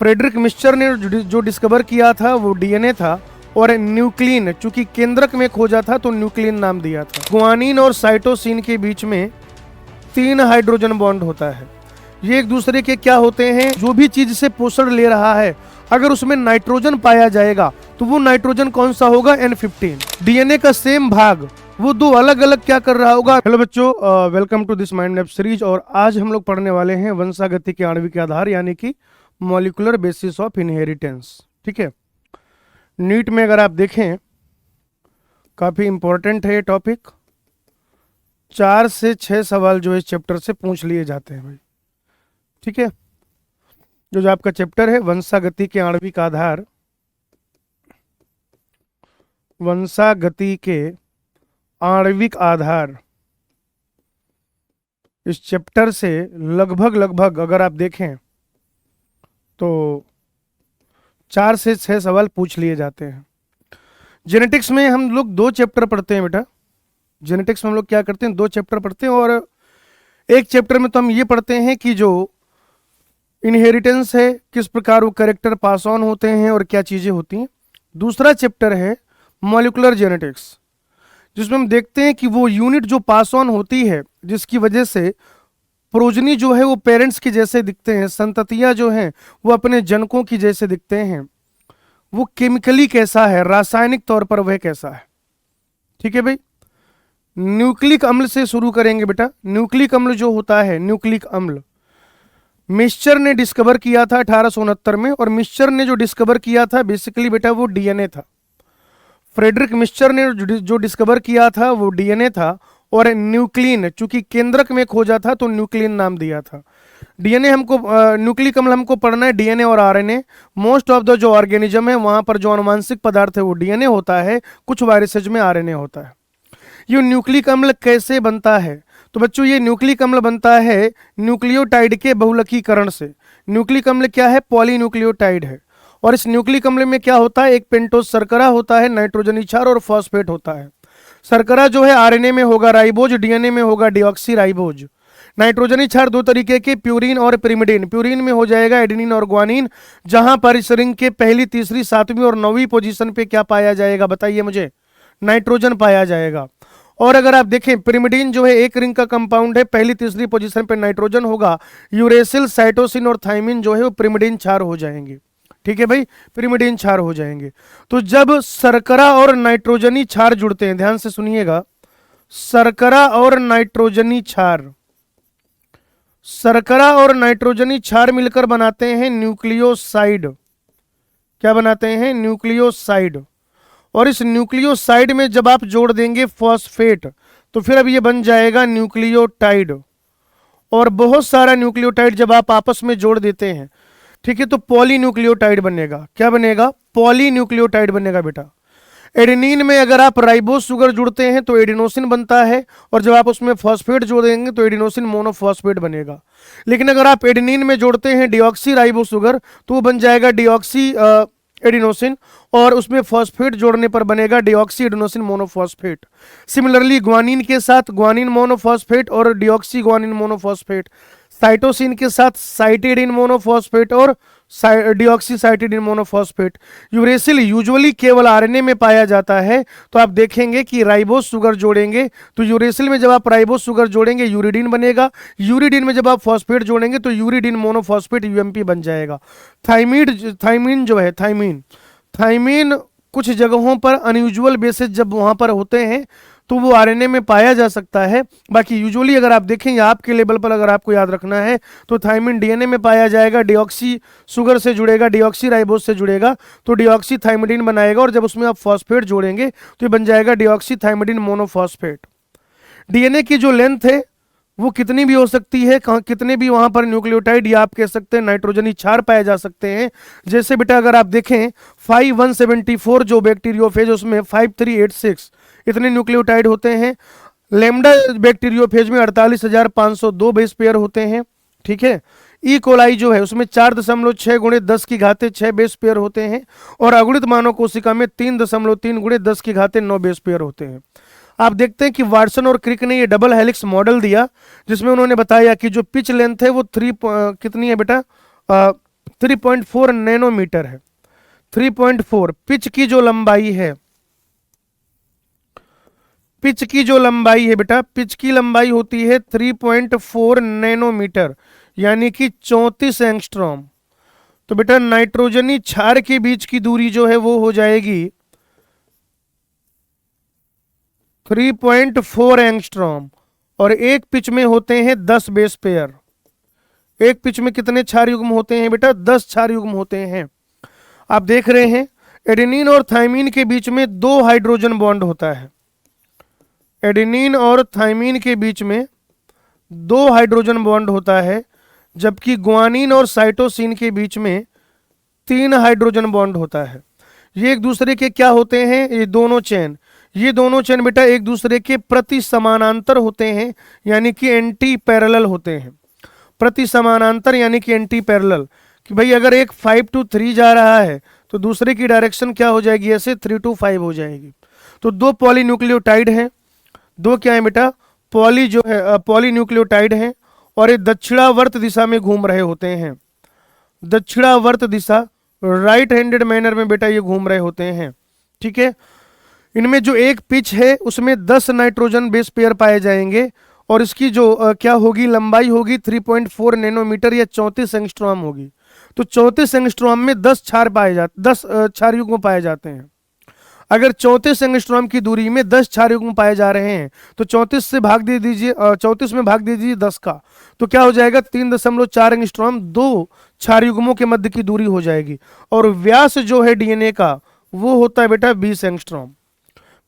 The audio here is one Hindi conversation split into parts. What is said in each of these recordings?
फ्रेडरिक मिस्चर ने जो डिस्कवर किया था वो डीएनए था, और न्यूक्लिन चूंकि केंद्रक में खोजा था तो न्यूक्लिन नाम दिया था। ग्वानिन और साइटोसिन के बीच में 3 हाइड्रोजन बॉन्ड होता है। ये एक दूसरे के क्या होते हैं, जो भी चीज से पोषण ले रहा है अगर उसमें नाइट्रोजन पाया जाएगा तो वो नाइट्रोजन कौन सा होगा, N15। डीएनए का सेम भाग वो 2 अलग अलग क्या कर रहा होगा। हेलो बच्चों, welcome to this mind map series. और आज हम लोग पढ़ने वाले हैं वंशागति के आणविक आधार, यानी कि मॉलिक्यूलर बेसिस ऑफ इनहेरिटेंस। ठीक है, नीट में अगर आप देखें काफी इंपॉर्टेंट है ये टॉपिक। 4 से 6 सवाल जो इस चैप्टर से पूछ लिए जाते हैं भाई। ठीक है, जो आपका चैप्टर है वंशागति के आणविक आधार, वंशागति के आणविक आधार, इस चैप्टर से लगभग अगर आप देखें तो 4 से 6 सवाल पूछ लिए जाते हैं। जेनेटिक्स में हम लोग 2 चैप्टर पढ़ते हैं बेटा। जेनेटिक्स में हम लोग क्या करते हैं, 2 चैप्टर पढ़ते हैं, और एक चैप्टर में तो हम ये पढ़ते हैं कि जो इनहेरिटेंस है, किस प्रकार वो कैरेक्टर पास ऑन होते हैं और क्या चीजें होती हैं। दूसरा चैप्टर है मॉलिक्यूलर जेनेटिक्स, जिसमें हम देखते हैं कि वो यूनिट जो पास ऑन होती है जिसकी वजह से प्रोजनी जो है वो पेरेंट्स के जैसे दिखते हैं, संततियां जो हैं वो अपने जनकों की जैसे दिखते हैं, वो केमिकली कैसा है, रासायनिक तौर पर वह कैसा है। ठीक है भाई, न्यूक्लिक अम्ल से शुरू करेंगे बेटा। न्यूक्लिक अम्ल जो होता है, न्यूक्लिक अम्ल मिस्चर ने डिस्कवर किया था 1869 में, और मिस्चर ने जो डिस्कवर किया था बेसिकली बेटा वो डीएनए था। फ्रेडरिक मिस्चर ने जो डिस्कवर किया था वो डीएनए था, और न्यूक्लिन चूंकि केंद्रक में खोजा था तो न्यूक्लिन नाम दिया था। डीएनए हमको न्यूक्लिक अम्ल हमको पढ़ना है, डीएनए और आरएनए। मोस्ट ऑफ द जो ऑर्गेनिज्म है वहां पर जो अनुवांशिक पदार्थ है वो डीएनए होता है, कुछ वायरसेज में आरएनए होता है। ये न्यूक्लिक अम्ल कैसे बनता है, तो बच्चों ये न्यूक्लिक अम्ल बनता है न्यूक्लियोटाइड के बहुलकीकरण से। न्यूक्लिक अम्ल क्या है, पॉलीन्यूक्लियोटाइड है। और इस न्यूक्लिक अम्ल में क्या होता है, एक पेंटोज शर्करा होता है, नाइट्रोजनी क्षार और फॉस्फेट होता है। शर्करा जो है आरएनए में होगा राइबोज, डीएनए में होगा डीऑक्सी राइबोज। नाइट्रोजनी क्षार 2 तरीके के, प्यूरिन और पिरिमिडिन। प्यूरिन में हो जाएगा एडेनिन और ग्वानिन, जहां पर इस रिंग के पहली, तीसरी, 7वीं और 9वीं पोजीशन पे क्या पाया जाएगा, बताइए मुझे, नाइट्रोजन पाया जाएगा। और अगर आप देखें पिरिमिडिन जो है एक रिंग का कंपाउंड है, पहली, तीसरी पोजीशन पे नाइट्रोजन होगा। यूरेसिल, साइटोसिन और थाइमिन जो है वो पिरिमिडिन क्षार हो जाएंगे। ठीक है भाई, पिरिमिडिन क्षार हो जाएंगे। तो जब शर्करा और नाइट्रोजनी क्षार जुड़ते हैं, ध्यान से सुनिएगा, शर्करा और नाइट्रोजनी क्षार, शर्करा और नाइट्रोजनी क्षार मिलकर बनाते हैं न्यूक्लियोसाइड। क्या बनाते हैं, न्यूक्लियोसाइड। और इस न्यूक्लियोसाइड में जब आप जोड़ देंगे फॉस्फेट तो फिर अब ये बन जाएगा न्यूक्लियोटाइड। और बहुत सारा न्यूक्लियोटाइड जब आप आपस में जोड़ देते हैं, ठीक है, तो पॉलीन्यूक्लियोटाइड बनेगा। क्या बनेगा, पॉलीन्यूक्लियोटाइड बनेगा बेटा। एडेनिन में अगर आप राइबोस शुगर जुड़ते हैं तो एडिनोसिन बनता है, और जब आप उसमें फॉस्फेट जोड़ देंगे तो एडिनोसिन मोनोफॉस्फेट बनेगा। लेकिन अगर आप एडेनिन में जोड़ते हैं डिऑक्सी राइबोस शुगर तो वो बन जाएगा डिऑक्सी एडिनोसिन, और उसमें फॉस्फेट जोड़ने पर बनेगा deoxy adenosine monophosphate. Similarly guanine के साथ ग्वानिन मोनोफॉस्फेट और डिऑक्सी ग्वानिन मोनोफॉस्फेट। साइटोसिन के साथ साइटिडिन मोनोफॉस्फेट और deoxy cytidine monophosphate. Uracil usually केवल आरएनए में पाया जाता है, तो आप देखेंगे कि राइबोस शुगर जोड़ेंगे तो यूरेसिल में जब आप राइबोस शुगर जोड़ेंगे यूरिडीन बनेगा। यूरिडीन में जब आप फॉस्फेट जोड़ेंगे तो यूरिडीन मोनोफॉस्फेट यूएमपी बन जाएगा। थाइमीन जो है, थाइमीन कुछ जगहों पर अनयूजुअल बेसिस जब वहां पर होते हैं तो वो आरएनए में पाया जा सकता है। बाकी यूजुअली अगर आप देखें या आपके लेवल पर अगर आपको याद रखना है तो थाइमिन डीएनए में पाया जाएगा, डिऑक्सी शुगर से जुड़ेगा, डिऑक्सी राइबोस से जुड़ेगा तो डिऑक्सी थाइमिडिन बनाएगा, और जब उसमें आप फॉस्फेट जोड़ेंगे तो ये बन जाएगा डिऑक्सी थाइमिडिन मोनोफॉस्फेट। डीएनए की जो लेंथ है वो कितनी भी हो सकती है, कितने भी वहां पर न्यूक्लियोटाइड या आप कह सकते हैं नाइट्रोजनी क्षार पाए जा सकते हैं। जैसे बेटा अगर आप देखें 5174 जो बैक्टीरियोफेज, उसमें 5386 इतने न्यूक्लियोटाइड होते हैं। लेमडा बैक्टीरियोफेज में 48,502 बेस पेयर होते हैं। ठीक है, ई कोलाई जो है उसमें 4.6 गुणे 10 की घाते 6 बेस पेयर होते हैं, और अगुणित मानव कोशिका में 3.3 गुणे 10 की घाते 9 बेस पेयर होते हैं। आप देखते हैं कि वाटसन और क्रिक ने ये डबल हेलिक्स मॉडल दिया, जिसमें उन्होंने बताया कि जो पिच लेंथ है वो कितनी है बेटा, 3.4 नैनोमीटर है। 3.4 पिच की जो लंबाई है, पिच की जो लंबाई है बेटा, पिच की लंबाई होती है 3.4 नैनोमीटर, यानी कि 34 एंगस्ट्रॉम। तो बेटा नाइट्रोजनी क्षार के बीच की दूरी जो है वो हो जाएगी 3.4 एंगस्ट्रॉम। और एक पिच में होते हैं 10 बेस पेयर। एक पिच में कितने क्षार युग्म होते हैं बेटा? 10 क्षार युग्म होते हैं। आप देख रहे हैं एडेनिन और थाइमीन के बीच में 2 हाइड्रोजन बॉन्ड होता है। एडेनिन और थाइमीन के बीच में 2 हाइड्रोजन बॉन्ड होता है, जबकि ग्वानिन और साइटोसिन के बीच में 3 हाइड्रोजन बॉन्ड होता है। ये एक दूसरे के क्या होते हैं? ये दोनों चेन, ये दोनों चेन बेटा एक दूसरे के प्रति समानांतर होते हैं, यानी कि एंटी पैरेलल होते हैं। प्रति समानांतर यानी कि एंटी पैरेलल, कि भाई अगर एक 5 to 3 जा रहा है तो दूसरे की डायरेक्शन क्या हो जाएगी? ऐसे 3 to 5 हो जाएगी। तो 2 पॉलीन्यूक्लियोटाइड हैं, 2 क्या है बेटा? पॉली जो है पॉलीन्यूक्लियोटाइड हैं, और ये दक्षिणावर्त दिशा में घूम रहे होते हैं। दक्षिणावर्त दिशा, राइट हैंडेड मैनर में बेटा ये घूम रहे होते हैं। ठीक है, इनमें जो एक पिच है उसमें 10 नाइट्रोजन बेस पेयर पाए जाएंगे, और इसकी जो क्या होगी? लंबाई होगी 3.4 नैनोमीटर या 34 एंगस्ट्रॉम होगी। तो 34 एंगस्ट्रॉम में 10 क्षार पाए जाते 10 क्षार युग्म पाए जाते हैं। अगर 34 एंगस्ट्रॉम की दूरी में 10 क्षार युग्म पाए जा रहे हैं तो 34 से भाग दे दीजिए, 34 में भाग दे दीजिए 10 का, तो क्या हो जाएगा? 3.4 एंगस्ट्रॉम 2 क्षार युग्मों के मध्य की दूरी हो जाएगी। और व्यास जो है डीएनए का वो होता है बेटा 20 एंगस्ट्रॉम।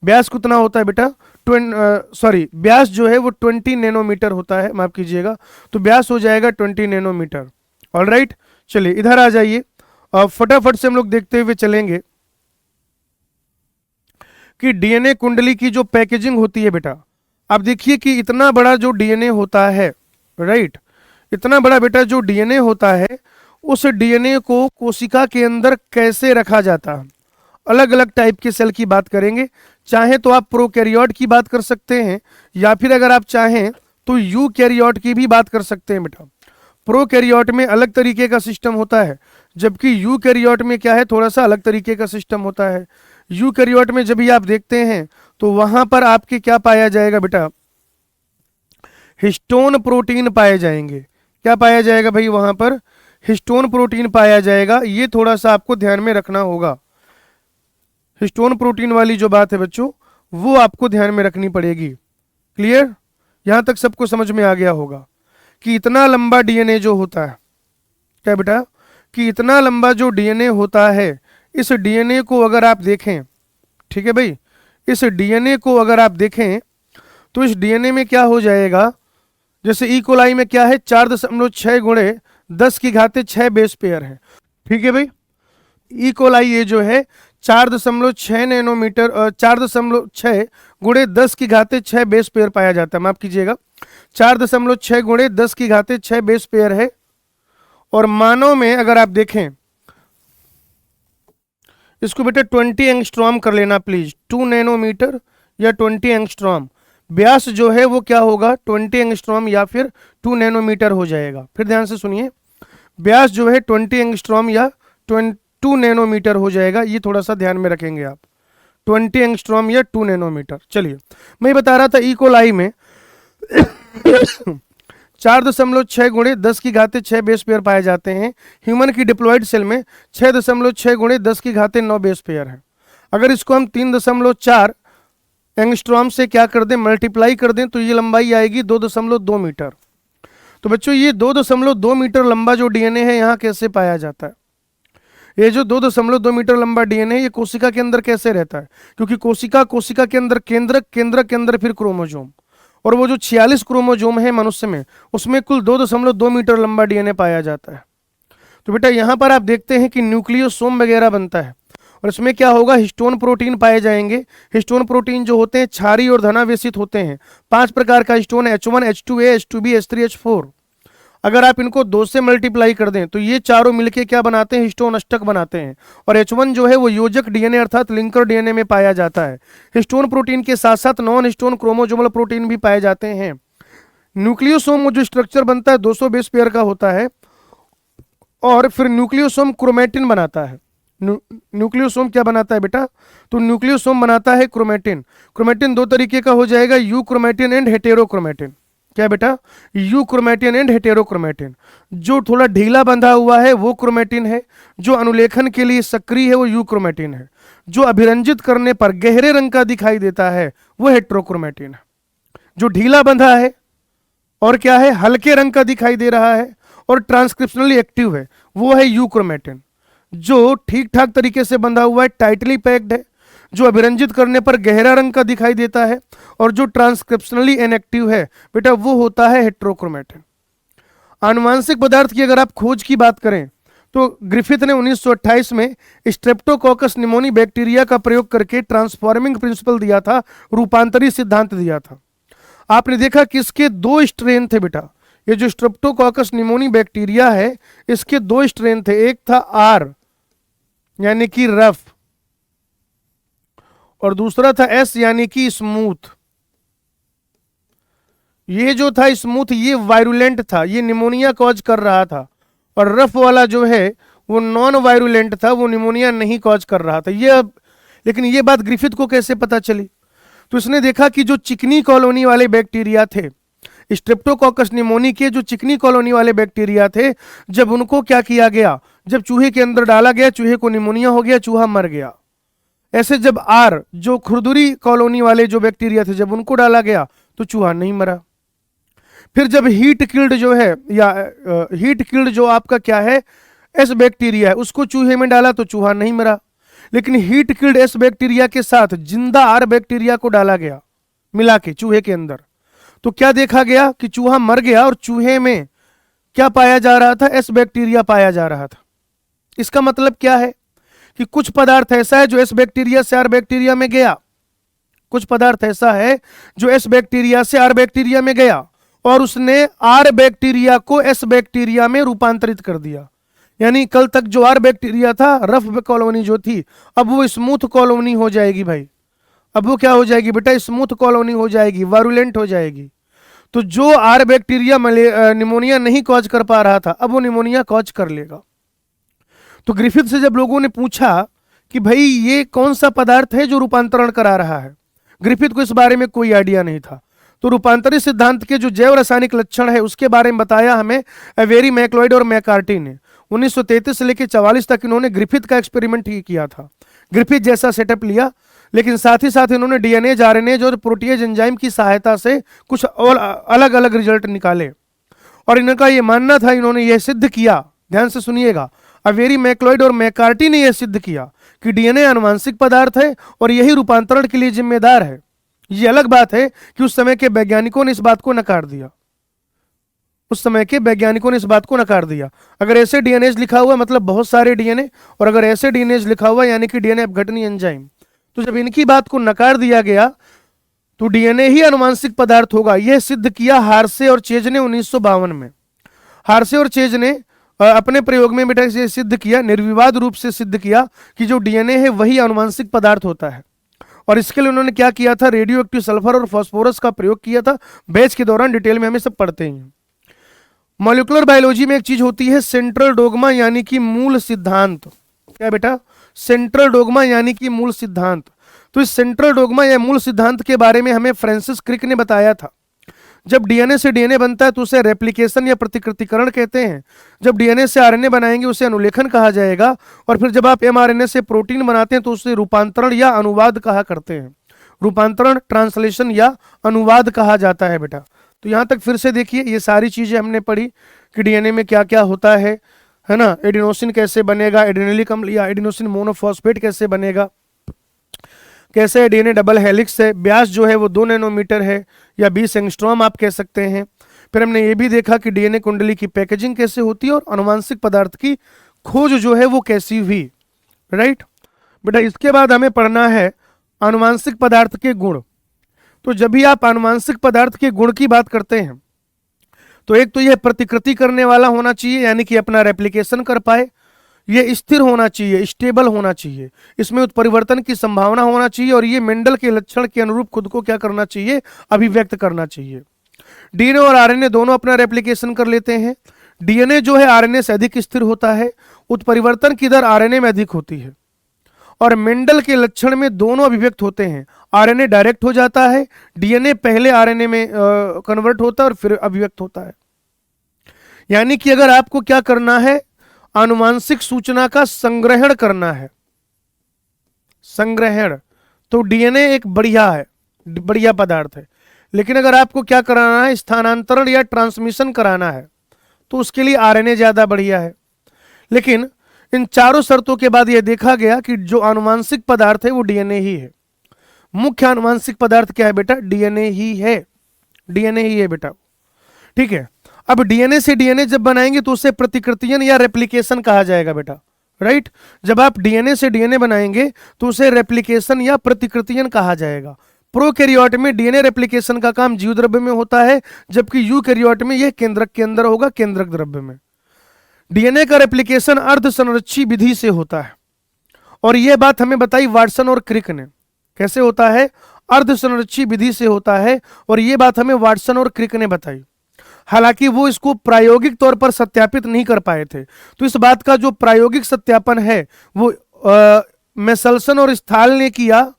व्यास कितना होता है बेटा? व्यास जो है वो 20 नैनोमीटर होता है, माफ कीजिएगा। तो व्यास हो जाएगा 20 नैनोमीटर। ऑलराइट, चलिए इधर आ जाइए। फटाफट से हम लोग देखते हुए चलेंगे कि डीएनए कुंडली की जो पैकेजिंग होती है बेटा, आप देखिए कि इतना बड़ा जो डीएनए होता है, राइट, इतना बड़ा बेटा जो डीएनए होता है, उस डीएनए को कोशिका के अंदर कैसे रखा जाता है। अलग अलग टाइप के सेल की बात करेंगे। चाहे तो आप प्रोकैरियोट की बात कर सकते हैं, या फिर अगर आप चाहें तो यूकैरियोट की भी बात कर सकते हैं बेटा। प्रोकैरियोट में अलग तरीके का सिस्टम होता है, जबकि यूकैरियोट में क्या है? थोड़ा सा अलग तरीके का सिस्टम होता है। यूकैरियोट में जब भी आप देखते हैं तो वहां पर आपके क्या पाया जाएगा बेटा? हिस्टोन प्रोटीन पाए जाएंगे। क्या पाया जाएगा भाई? वहां पर हिस्टोन प्रोटीन पाया जाएगा। ये थोड़ा सा आपको ध्यान में रखना होगा। हिस्टोन प्रोटीन वाली जो बात है बच्चों, वो आपको ध्यान में रखनी पड़ेगी। क्लियर? यहां तक सबको समझ में आ गया होगा कि इतना लंबा डीएनए जो होता है, क्या बेटा? कि इतना लंबा जो डीएनए होता है, इस डीएनए को अगर आप देखें, ठीक है भाई, इस डीएनए को अगर आप देखें तो इस डीएनए में क्या हो जाएगा? जैसे ई कोलाई में क्या है? 4.6 गुणे 10 की घाते 6 बेस पेयर है। ठीक है भाई, ई कोलाई ये जो है 4.6 नैनोमीटर 4.6 गुणे 10 की घाते 6 बेस पेयर पाया जाता है। माफ कीजिएगा, 4.6 गुणे 10 की घाते 6 बेस पेयर है। और मानव में अगर आप देखें, इसको बेटा 20 एंगस्ट्रॉम कर लेना प्लीज, 2 नैनोमीटर या 20 एंगस्ट्रॉम। व्यास जो है वो क्या होगा? 20 एंगस्ट्रॉम या फिर 2 नैनोमीटर हो जाएगा। फिर ध्यान से सुनिए, व्यास जो है 20 एंगस्ट्रॉम या 2 नैनोमीटर हो जाएगा। ये थोड़ा सा ध्यान में रखेंगे आप, 20 एंगस्ट्रॉम या 2 नैनोमीटर। चलिए, मैं बता रहा था ई कोलाई में 4.6 गुणे 10 की घाते 6 बेस पेयर पाए जाते हैं। ह्यूमन की डिप्लॉयड सेल में 6.6 गुणे 10 की घाते 9 बेस पेयर है। अगर इसको हम 3.4 एंगस्ट्रॉम से क्या कर दें? मल्टीप्लाई कर दें, तो ये लंबाई आएगी 2.2 मीटर। तो बच्चों ये 2.2 मीटर लंबा जो डीएनए है यहाँ कैसे पाया जाता है? ये जो 2.2 मीटर लंबा डीएनए ये कोशिका के अंदर कैसे रहता है? क्योंकि कोशिका के अंदर केंद्रक, केंद्रक के अंदर फिर क्रोमोजोम, और वो जो 46 क्रोमोजोम है मनुष्य में, उसमें कुल 2.2 मीटर लंबा डीएनए पाया जाता है। तो बेटा यहाँ पर आप देखते हैं कि न्यूक्लियोसोम वगैरह बनता है, और इसमें क्या होगा? हिस्टोन प्रोटीन पाए जाएंगे। हिस्टोन प्रोटीन जो होते हैं क्षारीय और धनावेशित होते हैं। 5 प्रकार का histone, H1, H2A, H2B, H3, H4। अगर आप इनको 2 से मल्टीप्लाई कर दें तो ये चारों मिलके क्या बनाते हैं? हिस्टोन अष्टक बनाते हैं। और H1 जो है वो योजक डीएनए अर्थात लिंकर डीएनए में पाया जाता है। हिस्टोन प्रोटीन के साथ साथ नॉन हिस्टोन क्रोमोजोमल प्रोटीन भी पाए जाते हैं। न्यूक्लियोसोम जो स्ट्रक्चर बनता है 200 बेस पेयर का होता है, और फिर न्यूक्लियोसोम क्रोमेटिन बनाता है। न्यूक्लियोसोम क्या बनाता है बेटा? तो न्यूक्लियोसोम बनाता है क्रोमेटिन। क्रोमेटिन दो तरीके का हो जाएगा, यू क्रोमेटिन एंड हेटेरोक्रोमेटिन। क्या बेटा? Euchromatin and heterochromatin. जो थोड़ा ढीला बंधा हुआ है वो क्रोमेटिन है, जो अनुलेखन के लिए सक्रिय है वो यू क्रोमेटिन है, जो अभिरंजित करने पर गहरे रंग का दिखाई देता है वो हेटेरोक्रोमेटिन है। जो ढीला बंधा है और क्या है, हल्के रंग का दिखाई दे रहा है और ट्रांसक्रिप्शनली एक्टिव है, वो है यू क्रोमेटिन। जो ठीक ठाक तरीके से बंधा हुआ है, टाइटली पैक्ड है, जो अभिरंजित करने पर गहरा रंग का दिखाई देता है और जो ट्रांसक्रिप्शनली इनएक्टिव है बेटा, वो होता है हेटेरोक्रोमेटिन। आनुवांशिक पदार्थ की अगर आप खोज की बात करें तो ग्रिफिथ ने 1928 में स्ट्रेप्टोकोकस निमोनी बैक्टीरिया का प्रयोग करके ट्रांसफॉर्मिंग प्रिंसिपल दिया था, रूपांतरी सिद्धांत दिया था। आपने देखा कि इसके दो स्ट्रेन थे बेटा। ये जो स्ट्रेप्टोकोकस निमोनी बैक्टीरिया है इसके दो स्ट्रेन थे, एक था आर यानी कि रफ और दूसरा था एस यानी कि स्मूथ। ये जो था स्मूथ ये वायरुलेंट था, ये निमोनिया कॉज कर रहा था, और रफ वाला जो है वो नॉन वायरुलेंट था, वो निमोनिया नहीं कॉज कर रहा था। ये अब लेकिन ये बात ग्रिफिथ को कैसे पता चली? तो इसने देखा कि जो चिकनी कॉलोनी वाले बैक्टीरिया थे, स्ट्रेप्टोकोकस निमोनी के जो चिकनी कॉलोनी वाले बैक्टीरिया थे, जब उनको क्या किया गया, जब चूहे के अंदर डाला गया, चूहे को निमोनिया हो गया, चूहा मर गया। ऐसे जब आर जो खुरदुरी कॉलोनी वाले जो बैक्टीरिया थे, जब उनको डाला गया तो चूहा नहीं मरा। फिर जब हीट किल्ड जो है या हीट किल्ड जो आपका क्या है एस बैक्टीरिया है, उसको चूहे में डाला तो चूहा नहीं मरा। लेकिन हीट किल्ड एस बैक्टीरिया के साथ जिंदा आर बैक्टीरिया को डाला गया मिला के चूहे के अंदर, तो क्या देखा गया कि चूहा मर गया और चूहे में क्या पाया जा रहा था, एस बैक्टीरिया पाया जा रहा था। इसका मतलब क्या है कि कुछ पदार्थ ऐसा है जो एस बैक्टीरिया से आर बैक्टीरिया में गया, कुछ पदार्थ ऐसा है जो एस बैक्टीरिया से आर बैक्टीरिया में गया और उसने आर बैक्टीरिया को एस बैक्टीरिया में रूपांतरित कर दिया। यानी कल तक जो आर बैक्टीरिया था, रफ कॉलोनी जो थी, अब वो स्मूथ कॉलोनी हो जाएगी भाई। अब वो क्या हो जाएगी बेटा, स्मूथ कॉलोनी हो जाएगी, वारुलेंट हो जाएगी। तो जो आर बैक्टीरिया निमोनिया नहीं कॉज कर पा रहा था, अब वो निमोनिया कॉज कर लेगा। तो ग्रिफिथ से जब लोगों ने पूछा कि भाई ये कौन सा पदार्थ है जो रूपांतरण करा रहा है, ग्रिफिथ को इस बारे में कोई आइडिया नहीं था। तो रूपांतरी सिद्धांत के जो जैव रासायनिक लक्षण है उसके बारे में बताया हमें एवेरी मैक्लॉइड और मैकार्टी ने। 1933 से लेकर 44 तक इन्होंने ग्रिफिथ का एक्सपेरिमेंट ही किया था, ग्रिफिथ जैसा सेटअप लिया, लेकिन साथ ही साथ इन्होंने डीएनएज, आरएनएज और प्रोटीएज एंजाइम की सहायता से कुछ और अलग अलग रिजल्ट निकाले। और इनका ये मानना था, इन्होंने यह सिद्ध किया, ध्यान से सुनिएगा, अवेरी मैक्लॉइड और मैकार्टी ने यह सिद्ध किया कि डीएनए आनुवांशिक पदार्थ है और यही रूपांतरण के लिए जिम्मेदार है। ये अलग बात है कि उस समय के वैज्ञानिकों ने इस बात को नकार दिया, उस समय के वैज्ञानिकों ने इस बात को नकार दिया। अगर ऐसे डीएनएज लिखा हुआ मतलब बहुत सारे डीएनए, और अगर ऐसे डीएनएज लिखा हुआ यानी कि डीएनए अपघटनी एंजाइम। तो जब इनकी बात को नकार दिया गया तो डीएनए ही आनुवांशिक पदार्थ होगा, यह सिद्ध किया हार्से और चेज ने 1952 में। हार्से और चेज ने अपने प्रयोग में बेटा ये सिद्ध किया, निर्विवाद रूप से सिद्ध किया कि जो डीएनए है वही आनुवांशिक पदार्थ होता है। और इसके लिए उन्होंने क्या किया था, रेडियो एक्टिव सल्फर और फास्फोरस का प्रयोग किया था। बैच के दौरान डिटेल में हमें सब पढ़ते हैं। मॉलिक्यूलर बायोलॉजी में एक चीज होती है सेंट्रल डोगमा यानी कि मूल सिद्धांत। क्या बेटा, सेंट्रल डोगमा यानी कि मूल सिद्धांत। तो इस सेंट्रल डोगमा या मूल सिद्धांत के बारे में हमें फ्रांसिस क्रिक ने बताया था। जब डीएनए से डीएनए बनता है तो उसे रेप्लिकेशन या प्रतिकृतिकरण कहते हैं। जब डीएनए से आरएनए बनाएंगे उसे अनुलेखन कहा जाएगा। और फिर जब आप एमआरएनए से प्रोटीन बनाते हैं तो उसे रूपांतरण या अनुवाद कहा करते हैं। रूपांतरण, ट्रांसलेशन या अनुवाद कहा जाता है बेटा। तो यहाँ तक फिर से देखिए, ये सारी चीजें हमने पढ़ी कि डीएनए में क्या क्या होता है ना। एडिनोसिन कैसे बनेगा, एडिनिलिक अम्ल या एडिनोसिन मोनोफॉस्फेट कैसे बनेगा, कैसे डीएनए डबल हेलिक्स है, व्यास जो है वो 2 नैनोमीटर है या 20 एंगस्ट्रॉम आप कह सकते हैं। फिर हमने ये भी देखा कि डीएनए कुंडली की पैकेजिंग कैसे होती है और आनुवांशिक पदार्थ की खोज जो है वो कैसी हुई, राइट बेटा। इसके बाद हमें पढ़ना है आनुवांशिक पदार्थ के गुण। तो जब भी आप आनुवांशिक पदार्थ के गुण की बात करते हैं तो एक तो यह प्रतिकृति करने वाला होना चाहिए, यानी कि अपना रेप्लिकेशन कर पाए, ये स्थिर होना चाहिए, स्टेबल होना चाहिए, इसमें उत्परिवर्तन की संभावना होना चाहिए, और ये मेंडल के लक्षण के अनुरूप खुद को क्या करना चाहिए, अभिव्यक्त करना चाहिए। डीएनए और आरएनए दोनों अपना रेप्लिकेशन कर लेते हैं। डीएनए जो है आरएनए से अधिक स्थिर होता है, उत्परिवर्तन की दर आरएनए में अधिक होती है, और मेंडल के लक्षण में दोनों अभिव्यक्त होते हैं। आरएनए डायरेक्ट हो जाता है, डीएनए पहले आरएनए में कन्वर्ट होता है और फिर अभिव्यक्त होता है। यानी कि अगर आपको क्या करना है, आनुवांशिक सूचना का संग्रहण करना है, संग्रहण, तो डीएनए एक बढ़िया पदार्थ है। लेकिन अगर आपको क्या कराना है, स्थानांतरण या ट्रांसमिशन कराना है, तो उसके लिए आरएनए ज्यादा बढ़िया है। लेकिन इन चारों शर्तों के बाद यह देखा गया कि जो आनुवांशिक पदार्थ है वो डीएनए ही है। मुख्य आनुवांशिक पदार्थ क्या है बेटा, डीएनए ही है, डीएनए ही है बेटा। ठीक है, अब डीएनए से डीएनए जब बनाएंगे तो उसे प्रतिकृतियन या रेप्लिकेशन कहा जाएगा बेटा, राइट। जब आप डीएनए से डीएनए बनाएंगे तो उसे रेप्लिकेशन या प्रतिकृतियन कहा जाएगा। प्रोकैरियोट में डीएनए रेप्लिकेशन का काम जीव द्रव्य में होता है, जबकि यूकैरियोट में यह केंद्रक के अंदर होगा, केंद्रक द्रव्य में। डीएनए का रेप्लिकेशन अर्धसंरक्षी विधि से होता है, और यह बात हमें बताई वाटसन और क्रिक ने। कैसे होता है, अर्धसंरक्षी विधि से होता है, और यह बात हमें वाटसन और क्रिक ने बताई। हालांकि वो इसको प्रायोगिक तौर पर सत्यापित नहीं कर पाए थे, तो इस बात का जो प्रायोगिक सत्यापन है वो मेसल्सन और स्थाल ने किया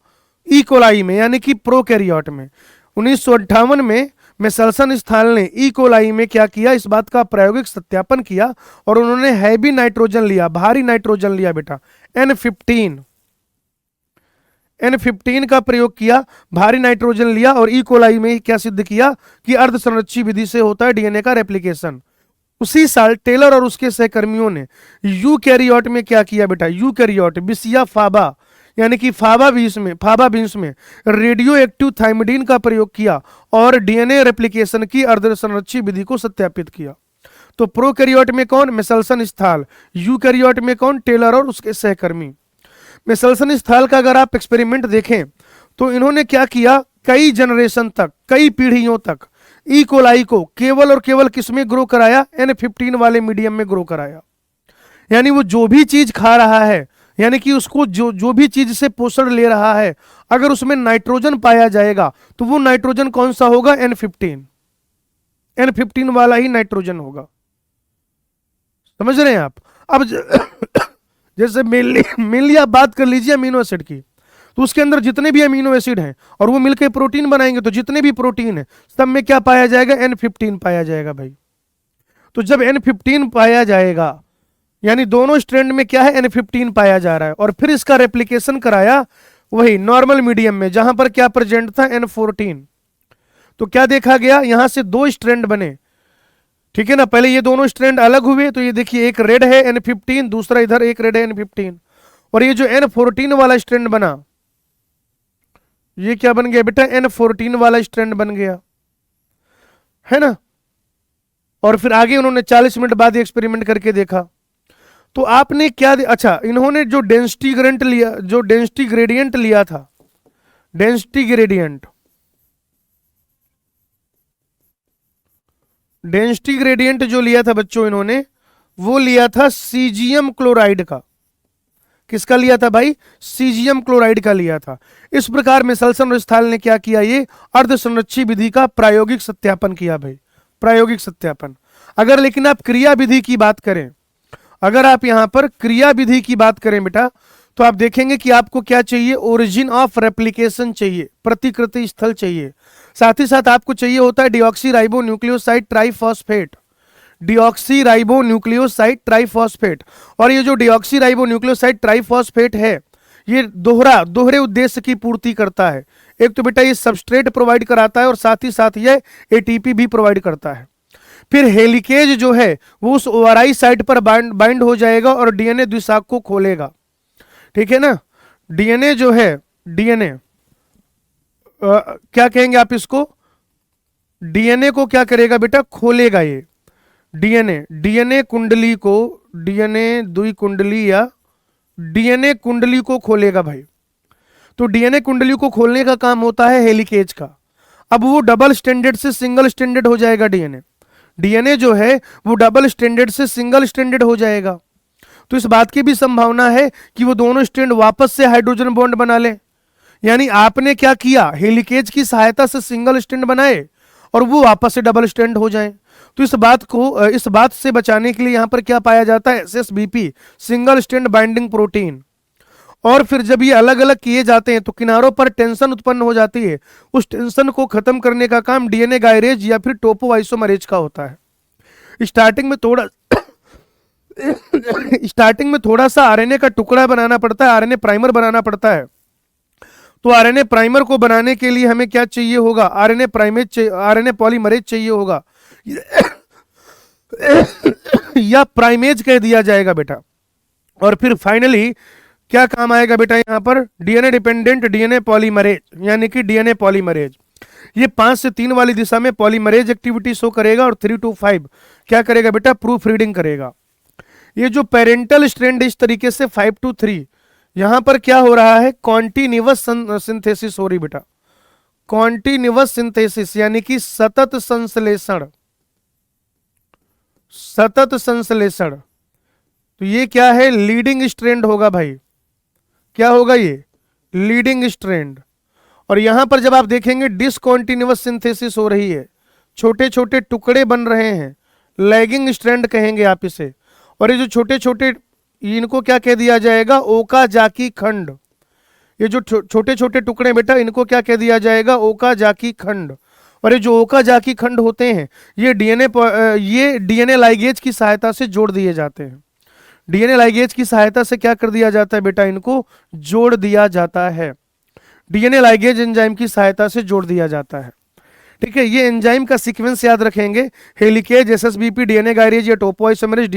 ई कोलाई में, यानी कि प्रोकैरियोट में। 1958 में मेसल्सन स्थाल ने ई कोलाई में क्या किया, इस बात का प्रायोगिक सत्यापन किया, और उन्होंने हैवी नाइट्रोजन लिया, भारी नाइट्रोजन लिया बेटा, N15 का प्रयोग किया, भारी नाइट्रोजन लिया, और ई कोलाई में क्या सिद्ध किया कि अर्धसंरक्षी विधि से होता है डीएनए का रेप्लिकेशन। उसी साल टेलर और उसके सहकर्मियों ने यूकैरियोट में क्या किया बेटा, यूकैरियोट बिसिया फाबा, यानी कि फाबा बीन्स में रेडियो एक्टिव थाइमिडीन का प्रयोग किया और डीएनए रेप्लिकेशन की अर्धसंरक्षी विधि को सत्यापित किया। तो प्रोकैरियोट में कौन, मेसल्सन स्थाल, यूकैरियोट में कौन, टेलर और उसके सहकर्मी। मेसल्सन स्थाल का अगर आप एक्सपेरिमेंट देखें तो इन्होंने क्या किया, कई जनरेशन तक, कई पीढ़ियों तक ई कोलाई को केवल और केवल किसमें ग्रो कराया, N15 वाले मीडियम में ग्रो कराया। यानी वो जो भी चीज खा रहा है, यानी कि उसको जो भी चीज से पोषण ले रहा है, अगर उसमें नाइट्रोजन पाया जाएगा तो वो नाइट्रोजन कौन सा होगा, N15 वाला ही नाइट्रोजन होगा। समझ रहे हैं आप। अब जैसे मेनली आप बात कर लीजिए अमीनो एसिड की, तो उसके अंदर जितने भी अमीनो एसिड हैं और वो मिलकर प्रोटीन बनाएंगे, तो जितने भी प्रोटीन है सब में क्या पाया जाएगा, N15 पाया जाएगा भाई। तो जब N15 पाया जाएगा, यानी दोनों स्ट्रैंड में क्या है, N15 पाया जा रहा है, और फिर इसका रेप्लिकेशन कराया वही नॉर्मल मीडियम में, जहां पर क्या प्रेजेंट था, N14। तो क्या देखा गया, यहां से दो स्ट्रैंड बने, ठीक है ना। पहले ये दोनों स्ट्रैंड अलग हुए, तो ये देखिए एक रेड है N15, दूसरा इधर एक रेड है N15, और ये जो N14 वाला स्ट्रैंड बना, ये क्या बन गया बेटा, N14 वाला स्ट्रैंड बन गया, है ना। और फिर आगे उन्होंने 40 मिनट बाद एक्सपेरिमेंट करके देखा, तो आपने क्या अच्छा, इन्होंने जो डेंसिटी ग्रेडियंट लिया, जो डेंसिटी ग्रेडियंट लिया था, डेंसिटी ग्रेडियंट जो लिया था बच्चों इन्होंने, वो लिया था सीजियम क्लोराइड का। किसका लिया था भाई, सीजियम क्लोराइड का लिया था। इस प्रकार मेसल्सन और स्थाल ने क्या किया, ये अर्धसंरक्षी विधि का प्रायोगिक सत्यापन किया भाई, प्रायोगिक सत्यापन। अगर लेकिन आप क्रिया विधि की बात करें, अगर आप यहां पर क्रिया विधि की बात करें बेटा, तो आप देखेंगे कि आपको क्या चाहिए, ओरिजिन ऑफ रेप्लिकेशन चाहिए, प्रतिकृति स्थल चाहिए। साथ ही साथ आपको चाहिए होता है डीऑक्सीराइबोन्यूक्लियोसाइड ट्राइफॉस्फेट, डीऑक्सीराइबोन्यूक्लियोसाइड ट्राइफॉस्फेट। और ये जो डीऑक्सीराइबोन्यूक्लियोसाइड ट्राइफॉस्फेट है, ये दोहरे उद्देश्य की पूर्ति करता है। एक तो बेटा ये सबस्ट्रेट प्रोवाइड कराता है, और साथ ही साथ ये एटीपी भी प्रोवाइड करता है। फिर हेलिकेज जो है वो उस ओआरआई साइट पर बाइंड हो जाएगा और डीएनए द्विसाक को खोलेगा, ठीक है ना। डीएनए जो है, डीएनए क्या कहेंगे आप इसको, डीएनए को क्या करेगा बेटा, खोलेगा। ये डीएनए कुंडली को, डीएनए द्विकुंडली या डीएनए कुंडली को खोलेगा भाई। तो डीएनए कुंडली को खोलने का काम होता है हेलिकेज का। अब वो डबल स्टैंडर्ड से सिंगल स्टैंडर्ड हो जाएगा, डीएनए जो है वो डबल स्टैंडर्ड से सिंगल स्टैंडर्ड हो जाएगा। तो इस बात की भी संभावना है कि वो दोनों स्ट्रैंड वापस से हाइड्रोजन बॉन्ड बना ले। यानी आपने क्या किया, हेलिकेज की सहायता से सिंगल स्ट्रैंड बनाए, और वो वापस से डबल स्ट्रैंड हो जाएं। तो इस बात से बचाने के लिए यहां पर क्या पाया जाता है, SSBP, single strand binding protein. और फिर जब ये अलग अलग किए जाते हैं तो किनारों पर टेंशन उत्पन्न हो जाती है। उस टेंशन को खत्म करने का काम डीएनए गायरेज या फिर टोपोआइसोमरेज का होता है। स्टार्टिंग में थोड़ा सा आरएनए का टुकड़ा बनाना पड़ता है, आरएनए प्राइमर बनाना पड़ता है। तो आरएनए प्राइमर को बनाने के लिए हमें क्या चाहिए होगा, आरएनए पॉलीमरेज चाहिए होगा या प्राइमेज कह दिया जाएगा बेटा। और फिर फाइनली क्या काम आएगा बेटा यहां पर, डीएनए डिपेंडेंट डीएनए पॉलीमरेज, यानी कि डीएनए पॉलीमरेज। ये 5 से 3 वाली दिशा में पॉलीमरेज एक्टिविटी शो करेगा और 3 to 5 क्या करेगा बेटा, प्रूफ रीडिंग करेगा। ये जो पेरेंटल स्ट्रैंड इस तरीके से 5 to 3, यहां पर क्या हो रहा है, कॉन्टिन्यूअस सिंथेसिस हो रही बेटा, कॉन्टिन्यूअस सिंथेसिस यानी कि सतत संश्लेषण, सतत संश्लेषण। तो ये क्या है, लीडिंग स्ट्रैंड होगा भाई, क्या होगा ये, लीडिंग स्ट्रैंड। और यहां पर जब आप देखेंगे डिसकॉन्टिन्यूअस सिंथेसिस हो रही है, छोटे छोटे टुकड़े बन रहे हैं, लैगिंग स्ट्रैंड कहेंगे आप इसे। और ये जो छोटे छोटे, इनको क्या कह दिया जाएगा, ओकाजाकी खंड। ये जो छोटे छोटे टुकड़े बेटा, इनको क्या कह दिया जाएगा, ओकाजाकी खंड। और ये जो ओकाजाकी खंड होते हैं ये डीएनए लाइगेज की सहायता से जोड़ दिए जाते हैं। डीएनए लाइगेज की सहायता से क्या कर दिया जाता है बेटा, इनको जोड़ दिया जाता है, डीएनए लाइगेज एंजाइम की सहायता से जोड़ दिया जाता है। ठीक है, ये एंजाइम का सीक्वेंस याद रखेंगे, हेलिकेज, एसएसबीपी, डीएनए गायरेज या टोपोआइसोमरेज,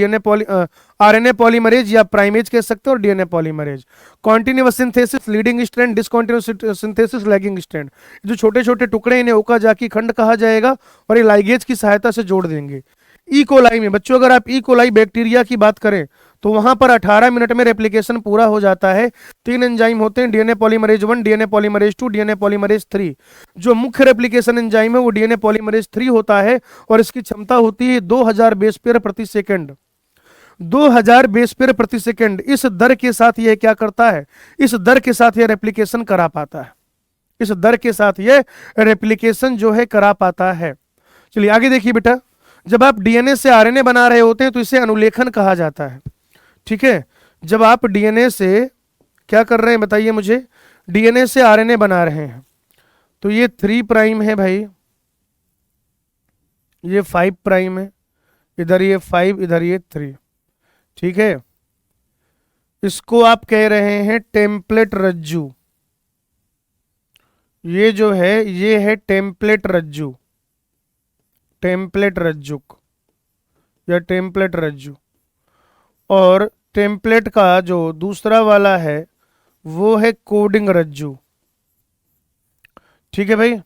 आरएनए पॉलीमरेज या प्राइमेज कह सकते हो, और DNA polymerase. Continuous synthesis leading strand, discontinuous synthesis lagging strand. जो छोटे छोटे टुकड़े इन्हें ओकाजाकी खंड कहा जाएगा और ये लाइगेज की सहायता से जोड़ देंगे। ई कोलाई में बच्चों, अगर आप ई कोलाई बैक्टीरिया की बात करें तो वहां पर 18 मिनट में रेप्लिकेशन पूरा हो जाता है। 3 एंजाइम होते हैं, DNA polymerase 1, DNA polymerase 2, DNA polymerase 3। जो मुख्य रेप्लिकेशन एंजाइम है वो डीएनए पॉलीमरेज 3 होता है और इसकी क्षमता होती है 2000 बेस पेयर प्रति सेकंड, 2000 बेस पेयर प्रति सेकंड। इस दर के साथ यह क्या करता है, इस दर के साथ यह रेप्लिकेशन करा पाता है, इस दर के साथ यह रेप्लिकेशन जो है करा पाता है। चलिए आगे देखिए बेटा, जब आप डीएनए से आरएनए बना रहे होते हैं तो इसे अनुलेखन कहा जाता है। ठीक है, जब आप डीएनए से क्या कर रहे हैं बताइए मुझे, डीएनए से आरएनए बना रहे हैं तो ये 3 प्राइम है भाई, ये 5 प्राइम है, इधर ये 5, इधर ये 3। ठीक है, इसको आप कह रहे हैं टेम्पलेट रज्जू। ये जो है ये है टेम्पलेट रज्जू, टेम्पलेट रज्जुक या टेम्पलेट रज्जू। और टेम्पलेट का जो दूसरा वाला है वो है कोडिंग रज्जू। ठीक है भाई,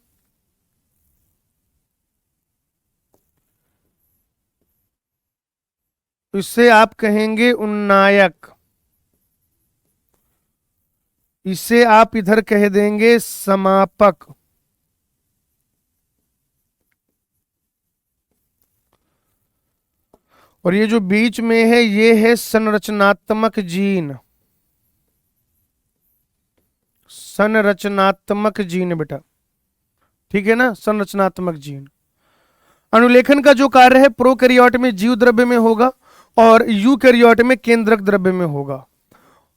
इससे आप कहेंगे उन्नायक, इसे आप इधर कह देंगे समापक। और ये जो बीच में है ये है संरचनात्मक जीन, संरचनात्मक जीन बेटा। ठीक है ना, संरचनात्मक जीन। अनुलेखन का जो कार्य है प्रोकैरियोट में जीव द्रव्य में होगा और यूकैरियोट में केंद्रक द्रव्य में होगा।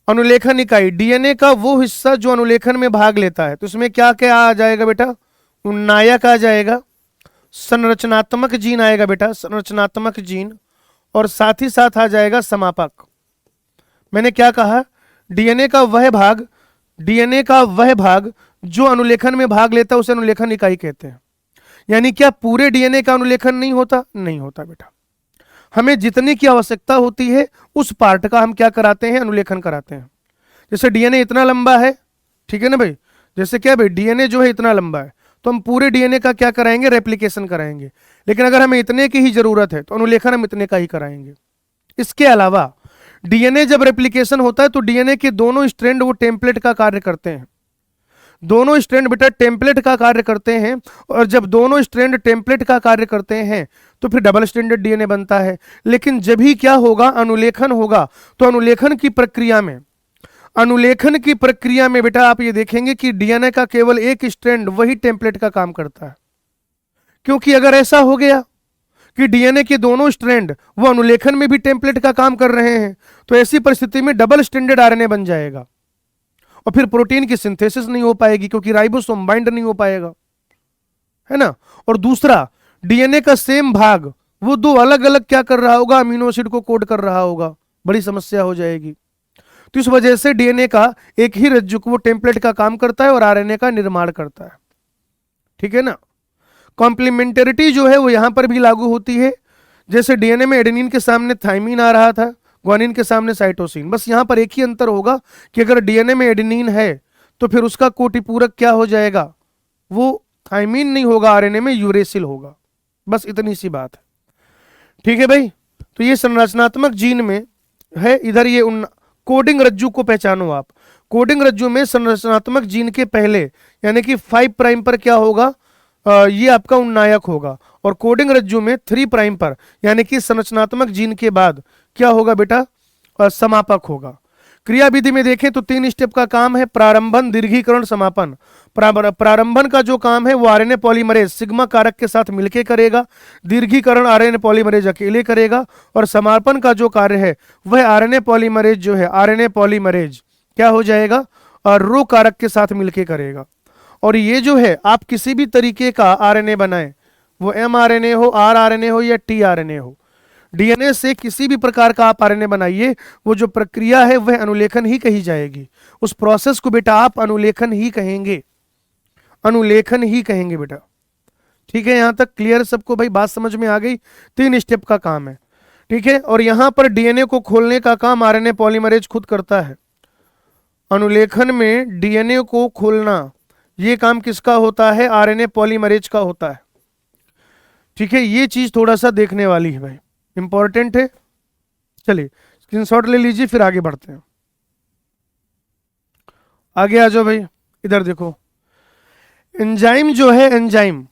अनुलेखन इकाई डीएनए का वो हिस्सा जो अनुलेखन में भाग लेता है, तो इसमें क्या क्या आ जाएगा बेटा, उन्नायक आ जाएगा, संरचनात्मक जीन आएगा बेटा, संरचनात्मक जीन, और साथ ही साथ आ जाएगा समापक। मैंने क्या कहा, डीएनए का वह भाग, डीएनए का वह भाग जो अनुलेखन में भाग लेता है उसे अनुलेखन इकाई कहते हैं। यानी क्या पूरे डीएनए का अनुलेखन नहीं होता, नहीं होता बेटा, हमें जितने की आवश्यकता होती है उस पार्ट का हम क्या कराते हैं, अनुलेखन कराते हैं। जैसे डीएनए इतना लंबा है, ठीक है ना भाई, जैसे क्या भाई डीएनए जो है इतना लंबा है तो हम पूरे डीएनए का क्या कराएंगे, रेप्लिकेशन कराएंगे। लेकिन अगर हमें इतने की ही जरूरत है तो अनुलेखन हम इतने का ही कराएंगे। इसके अलावा डीएनए जब रेप्लिकेशन होता है तो डीएनए के दोनों स्ट्रैंड वो टेम्पलेट का कार्य करते हैं, दोनों स्ट्रैंड बेटा टेम्पलेट का कार्य करते हैं। और जब दोनों स्ट्रैंड टेम्पलेट का कार्य करते हैं तो फिर डबल स्ट्रैंडेड डीएनए बनता है। लेकिन जब भी क्या होगा, अनुलेखन होगा, तो अनुलेखन की प्रक्रिया में, अनुलेखन की प्रक्रिया में बेटा आप ये देखेंगे कि डीएनए का केवल एक स्ट्रैंड वही टेम्पलेट का काम करता है, क्योंकि अगर ऐसा हो गया कि डीएनए के दोनों स्ट्रैंड वो अनुलेखन में भी टेम्पलेट का काम कर रहे हैं, तो ऐसी परिस्थिति में डबल स्ट्रैंडेड आरएनए बन जाएगा और फिर प्रोटीन की सिंथेसिस नहीं हो पाएगी क्योंकि राइबोसोम बाइंड नहीं हो पाएगा, है ना। और दूसरा, डीएनए का सेम भाग वो दो अलग अलग क्या कर रहा होगा, अमीनो एसिड को कोड कर रहा होगा, बड़ी समस्या हो जाएगी। तो इस वजह से डीएनए का एक ही रज्जु वो टेम्पलेट का काम करता है और आरएनए का निर्माण करता है, ठीक है ना। कॉम्प्लीमेंटरिटी जो है वो यहां पर भी लागू होती है। जैसे डीएनए में एडेनिन के सामने थाइमिन आ रहा था, ग्वानिन के सामने साइटोसिन, बस यहां पर एक ही अंतर होगा कि अगर डीएनए में एडेनिन है तो फिर उसका कोटिपूरक क्या हो जाएगा, वो थाइमिन नहीं होगा, आरएनए में यूरेसिल होगा, बस इतनी सी बात है, ठीक है भाई। तो ये संरचनात्मक जीन में है। इधर ये कोडिंग रज्जु को पहचानो आप। कोडिंग रज्जु में संरचनात्मक जीन के पहले यानी कि 5 प्राइम पर क्या होगा, ये आपका उन्नायक होगा, और कोडिंग रज्जु में 3 प्राइम पर यानी कि संरचनात्मक जीन के बाद क्या होगा बेटा, समापक होगा। क्रिया विधि में देखें तो 3 स्टेप का काम है, प्रारंभन, दीर्घीकरण, समापन। प्रारंभन का जो काम है वो आरएनए पॉलीमरेज सिग्मा कारक के साथ मिलकर करेगा, दीर्घीकरण आरएनए पॉलीमरेज अकेले करेगा, और समापन का जो कार्य है वह आरएनए पॉलीमरेज जो है, आरएनए पॉलीमरेज क्या हो जाएगा, और रो कारक के साथ मिलकर करेगा। और ये जो है आप किसी भी तरीके का आरएनए बनाएं, वो एमआरएनए हो, आरआरएनए हो या टीआरएनए हो, डीएनए से किसी भी प्रकार का आप आरएनए बनाइए, वो जो प्रक्रिया है वह अनुलेखन ही कही जाएगी। उस प्रोसेस को बेटा आप अनुलेखन ही कहेंगे, अनुलेखन ही कहेंगे बेटा, ठीक है। यहां तक क्लियर सबको भाई, बात समझ में आ गई। 3 स्टेप का काम है, ठीक है। और यहां पर डीएनए को खोलने का काम आरएनए पॉलीमरेज खुद करता है। अनुलेखन में डीएनए को खोलना ये काम किसका होता है, आरएनए पॉलीमरेज का होता है, ठीक है। ये चीज थोड़ा सा देखने वाली है भाई, इंपॉर्टेंट है। चलिए स्क्रीनशॉट ले लीजिए, फिर आगे बढ़ते हैं। आगे आ जाओ भाई, इधर देखो। एंजाइम जो है, एंजाइम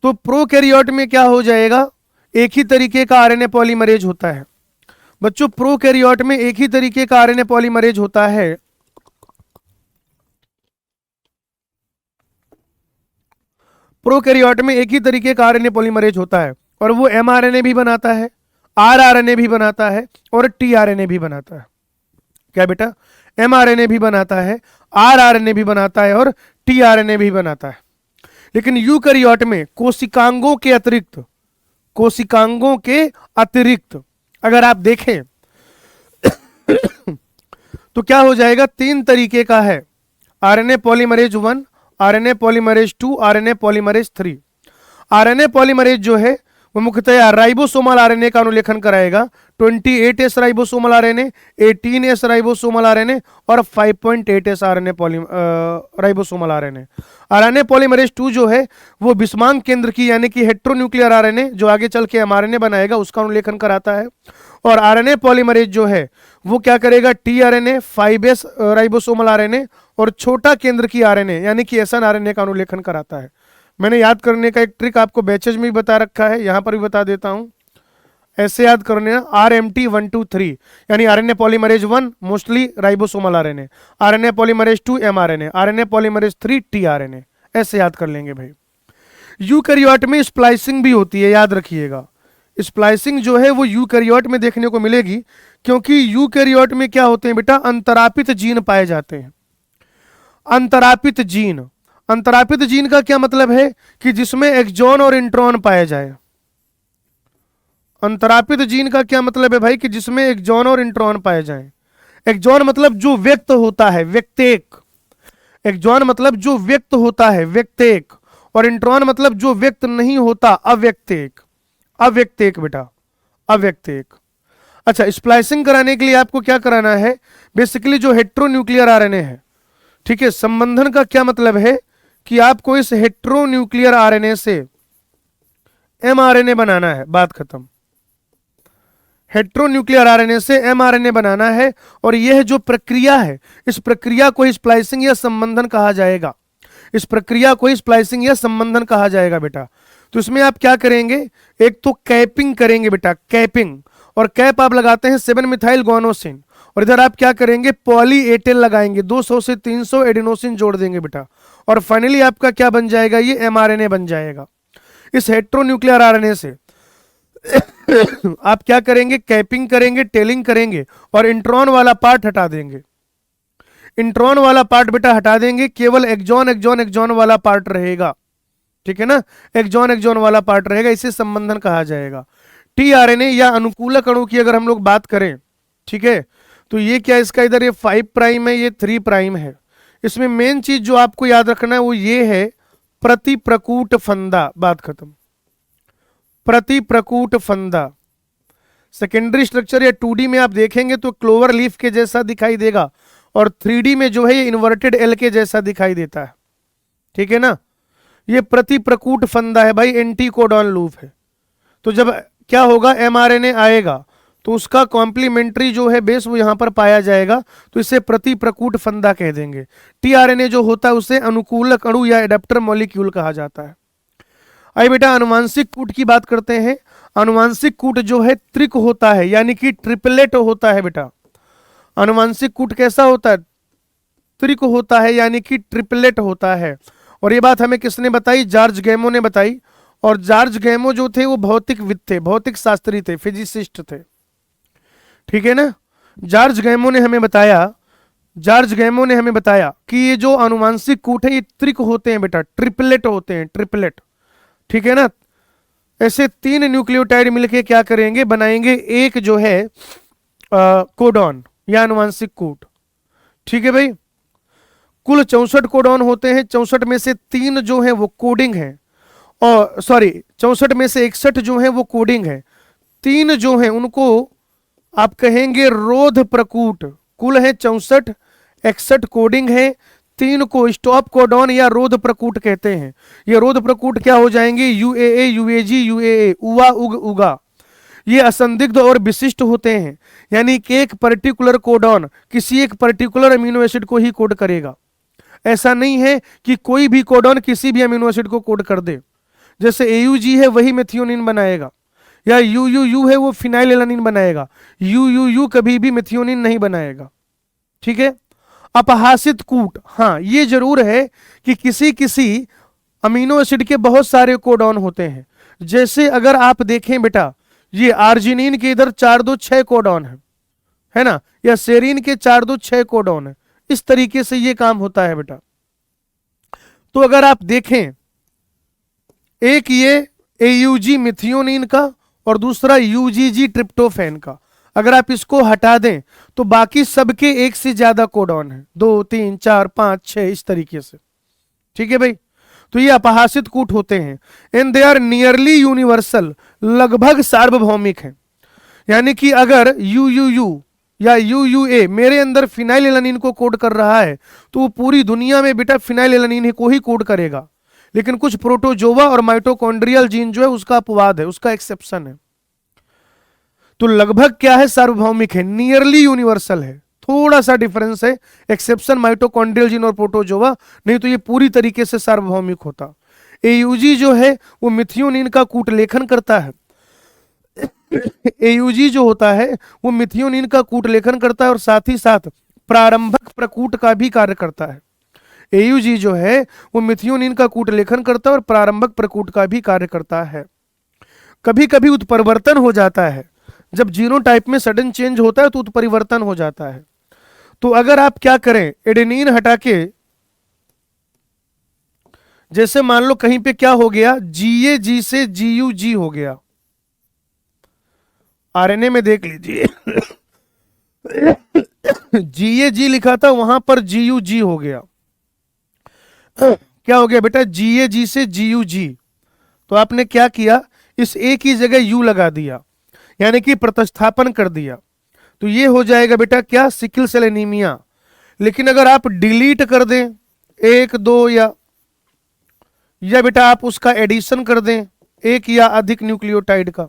तो प्रोकैरियोट में क्या हो जाएगा, एक ही तरीके का आरएनए पॉलीमरेज होता है बच्चों। प्रोकैरियोट में एक ही तरीके का आरएनए पॉलीमरेज होता है। प्रोकैरियोट में एक ही तरीके का आरएनए पॉलीमरेज होता है, और वो एमआरएनए भी बनाता है, आरआरएनए भी बनाता है, और टीआरएनए भी बनाता है। क्या बेटा, एमआरएनए भी बनाता है, आरआरएनए भी बनाता है, और टीआरएनए भी बनाता है। लेकिन यूकैरियोट में कोशिकांगों के अतिरिक्त, कोशिकांगों के अतिरिक्त अगर आप देखें तो क्या हो जाएगा, 3 तरीके का है, RNA polymerase 1, RNA polymerase 2, RNA polymerase 3। RNA polymerase जो है वो मुख्यतः राइबोसोमल आरएनए का अनुलेखन कराएगा। 28S ribosomal RNA, 18S ribosomal RNA और 5.8S RNA ribosomal RNA. RNA polymerase 2 जो है वो बिस्मांक केंद्र की यानी कि हेट्रोन्यूक्लियर आरएनए जो आगे चल के एमआरएनए बनाएगा उसका अनुलेखन कराता है। और आरएनए पॉलीमरेज जो है वो क्या करेगा, टीआरएनए, 5S राइबोसोमल आरएनए और छोटा केंद्र की आरएनए यानी कि एसएन आरएनए का अनुलेखन कराता है। मैंने याद करने का एक ट्रिक आपको बैचेज में भी बता रखा है, यहां पर भी बता देता हूं। ऐसे याद करने, RMT 1 2 3 यानी RNA polymerase 1 mostly ribosomal RNA, RNA polymerase 2 mRNA, RNA polymerase 3 tRNA, ऐसे याद कर लेंगे भाई। यूकैरियोट में स्प्लाइसिंग भी होती है, याद रखिएगा। स्प्लाइसिंग जो है वो यूकैरियोट में देखने को मिलेगी, क्योंकि यूकैरियोट में क्या होते हैं बेटा, अंतरापित जीन पाए जाते हैं। अंतरापित जीन, अंतरापित जीन का क्या मतलब है कि जिसमें एक्सॉन और इंट्रॉन पाए जाए। अंतरापित जीन का क्या मतलब है भाई, कि जिसमें एक्सॉन और इंट्रॉन पाए जाएं। एक्सॉन मतलब जो व्यक्त होता है, व्यक्तेक। एक्सॉन मतलब जो व्यक्त होता है, व्यक्तेक, और इंट्रॉन मतलब जो व्यक्त नहीं होता, अव्यक्तेक। अव्यक्तेक बेटा, अव्यक्तेक। अच्छा, स्प्लाइसिंग कराने के लिए आपको क्या कराना है, बेसिकली जो हेट्रोन्यूक्लियर आरएनए है, ठीक है। संबंधन का क्या मतलब है कि आपको इस हेट्रोन्यूक्लियर आरएनए से एमआरएनए बनाना है, बात खत्म। हेट्रोन्यूक्लियर आरएनए से एमआरएनए बनाना है, और यह जो प्रक्रिया है इस प्रक्रिया को स्प्लाइसिंग या संबंधन कहा जाएगा। इस प्रक्रिया को स्प्लाइसिंग या संबंधन कहा जाएगा बेटा। तो इसमें आप क्या करेंगे, एक तो कैपिंग करेंगे बेटा, कैपिंग, और कैप आप लगाते हैं 7 मिथाइल गोनोसिन, और इधर आप क्या करेंगे, पॉली एटेल लगाएंगे, 200 से 300 एडेनोसिन जोड़ देंगे बेटा, और फाइनली आपका क्या बन जाएगा, ये एमआरएनए बन जाएगा। इस हेट्रोन्यूक्लियर आरएनए से आप क्या करेंगे, कैपिंग करेंगे, टेलिंग करेंगे और इंट्रॉन वाला पार्ट हटा देंगे। इंट्रॉन वाला पार्ट बेटा हटा देंगे, केवल एक्सॉन एक्सॉन एक्सॉन वाला पार्ट रहेगा। ठीक है ना, एक्सॉन एक्सॉन वाला पार्ट रहेगा, इसे संबंधन कहा जाएगा। टीआरएनए या अनुकूलक अणु की अगर हम लोग बात करें, ठीक है, तो ये क्या, इसका इधर ये 5 प्राइम है, ये 3 प्राइम है। इसमें मेन चीज जो आपको याद रखना है वो ये है प्रतिप्रकूट फंदा। बात खत्म। प्रतिप्रकूट फंदा सेकेंडरी स्ट्रक्चर या 2D में आप देखेंगे तो क्लोवर लीफ के जैसा दिखाई देगा, और 3D में जो है ये इन्वर्टेड एल के जैसा दिखाई देता है। ठीक है ना, ये प्रतिप्रकूट फंदा है भाई, एंटी कोडॉन लूप है। तो जब क्या होगा, एमआरएनए आएगा तो उसका कॉम्प्लीमेंट्री जो है बेस वो यहां पर पाया जाएगा, तो इसे प्रतिप्रकूट फंदा कह देंगे। टीआरएनए जो होता है उसे अनुकूलक अणु या एडेप्टर मॉलिक्यूल कहा जाता है। आइए बेटा अनुवांशिक कूट की बात करते हैं। अनुवांशिक कूट जो है त्रिक होता है, यानी कि ट्रिपलेट होता है बेटा। अनुवांशिक कूट कैसा होता है, त्रिक होता है, यानी कि ट्रिपलेट होता है। और ये बात हमें किसने बताई, जॉर्ज गैमो ने बताई। और जॉर्ज गैमो जो थे वो भौतिकविद थे, भौतिक शास्त्री थे, फिजिसिस्ट थे। ठीक है ना, जॉर्ज गैमो ने हमें बताया, जॉर्ज गैमो ने हमें बताया कि ये जो अनुवांशिक कूट है ये त्रिक होते हैं बेटा, ट्रिपलेट होते हैं, ट्रिपलेट। ठीक है ना, ऐसे 3 न्यूक्लियोटाइड मिलके क्या करेंगे, बनाएंगे एक जो है कोडॉन या अनुवांशिक कूट। ठीक है भाई, कुल 64 कोडॉन होते हैं, 64 में से 3 जो है वो कोडिंग है, और सॉरी 64 में से 61 जो है वो कोडिंग है, 3 जो है उनको आप कहेंगे रोध प्रकूट। कुल है 64, 61 कोडिंग है, 3 को स्टॉप कोडॉन या रोध प्रकूट कहते हैं। ये रोध प्रकूट क्या हो जाएंगे, यूएए, यूएजी, यूएए, उवा, उग, उगा। ये असंदिग्ध और विशिष्ट होते हैं, यानी कि एक पर्टिकुलर कोडॉन किसी एक पर्टिकुलर अमीनो एसिड को ही कोड करेगा। ऐसा नहीं है कि कोई भी कोडॉन किसी भी अमीनो एसिड को कोड कर दे। जैसे एयूजी है वही मेथियोनिन बनाएगा, या यूयूयू है वो फिनाइलएलानिन बनाएगा, यूयूयू कभी भी मेथियोनिन नहीं बनाएगा। ठीक है, अपहासित कूट, हाँ ये जरूर है कि किसी किसी अमीनो एसिड के बहुत सारे कोडॉन होते हैं। जैसे अगर आप देखें बेटा, ये आर्जिनिन के इधर 4 2 6 कोडॉन है ना, या सेरीन के 4 2 6 कोडॉन है। इस तरीके से ये काम होता है बेटा। तो अगर आप देखें, एक ये एयूजी मिथियोनिन का और दूसरा यूजीजी ट्रिप्टोफैन का, अगर आप इसको हटा दें तो बाकी सबके एक से ज्यादा कोडॉन है, 2 3 4 5 6 इस तरीके से। ठीक है भाई, तो ये अपहासित कूट होते हैं। And they are nearly universal, लगभग सार्वभौमिक है। यानी कि अगर यूयूयू या यूयूए मेरे अंदर फिनाइलएलानिन को कोड कर रहा है तो वो पूरी दुनिया में बेटा फिनाइलएलानिन को ही कोड करेगा। लेकिन कुछ प्रोटोजोवा और माइटोकॉन्ड्रियल जीन जो है उसका अपवाद है, उसका एक्सेप्शन है। तो लगभग क्या है, सार्वभौमिक है, नियरली यूनिवर्सल है। थोड़ा सा डिफरेंस है, एक्सेप्शन माइटोकॉन्ड्रियल जीन और प्रोटोजोवा, नहीं तो ये पूरी तरीके से सार्वभौमिक होता। एयूजी जो है वो मिथियोनिन का कूट लेखन करता है। एयूजी जो होता है वो मिथियोनिन का कूट लेखन करता है और साथ ही साथ प्रारंभक प्रकूट का भी कार्य करता है। एयूजी जो है वो मिथियोनिन का कूट लेखन करता है और प्रारंभक प्रकूट का भी कार्य करता है। कभी कभी उत्परिवर्तन हो जाता है, जब जीनोटाइप में सडन चेंज होता है तो उत्परिवर्तन हो जाता है। तो अगर आप क्या करें, एडेनिन हटा के, जैसे मान लो कहीं पे क्या हो गया, जीएजी से जीयूजी हो गया, आरएनए में देख लीजिए जीएजी लिखा था वहां पर जीयूजी हो गया। क्या हो गया बेटा, जीएजी से जीयूजी। तो आपने क्या किया, इस ए की जगह यू लगा दिया, यानी कि प्रतिस्थापन कर दिया। तो ये हो जाएगा बेटा क्या, सिकल सेल एनीमिया। लेकिन अगर आप डिलीट कर दें 1 2 या बेटा आप उसका एडिशन कर दें एक या अधिक न्यूक्लियोटाइड का,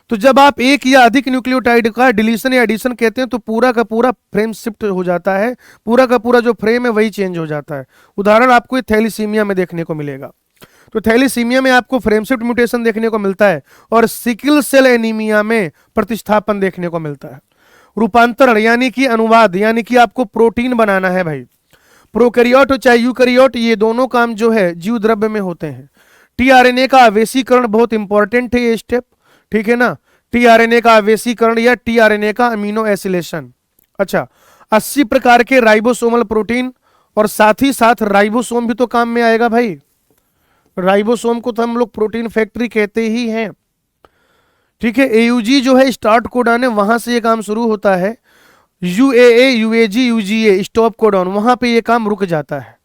तो जब आप एक या अधिक न्यूक्लियोटाइड का डिलीशन या एडिशन कहते हैं तो पूरा का पूरा फ्रेम शिफ्ट हो जाता है, पूरा का पूरा जो फ्रेम है वही चेंज हो जाता है। उदाहरण आपको थैलीसीमिया में देखने को मिलेगा। तो थैलीसीमिया में आपको फ्रेम शिफ्ट म्यूटेशन देखने को मिलता है और सिकल सेल एनीमिया में प्रतिस्थापन देखने को मिलता है। रूपांतरण यानी कि अनुवाद, यानी कि आपको प्रोटीन बनाना है भाई। प्रोकैरियोट चाहे यूकैरियोट, ये दोनों काम जो है जीव द्रव्य में होते हैं। टीआरएनए का आवेशीकरण बहुत इंपॉर्टेंट है ये स्टेप, ठीक है ना, टीआरएनए का आवेशीकरण या टीआरएनए का अमीनो एसिलेशन। अच्छा, 80 प्रकार के राइबोसोमल प्रोटीन, और साथ ही साथ राइबोसोम भी तो काम में आएगा भाई। राइबोसोम को तो हम लोग प्रोटीन फैक्ट्री कहते ही हैं, ठीक है। एयूजी जो है स्टार्ट कोडॉन है, वहां से ये काम शुरू होता है। यूएए, यूएजी, यूजीए स्टॉप कोडॉन, वहां पे ये काम रुक जाता है।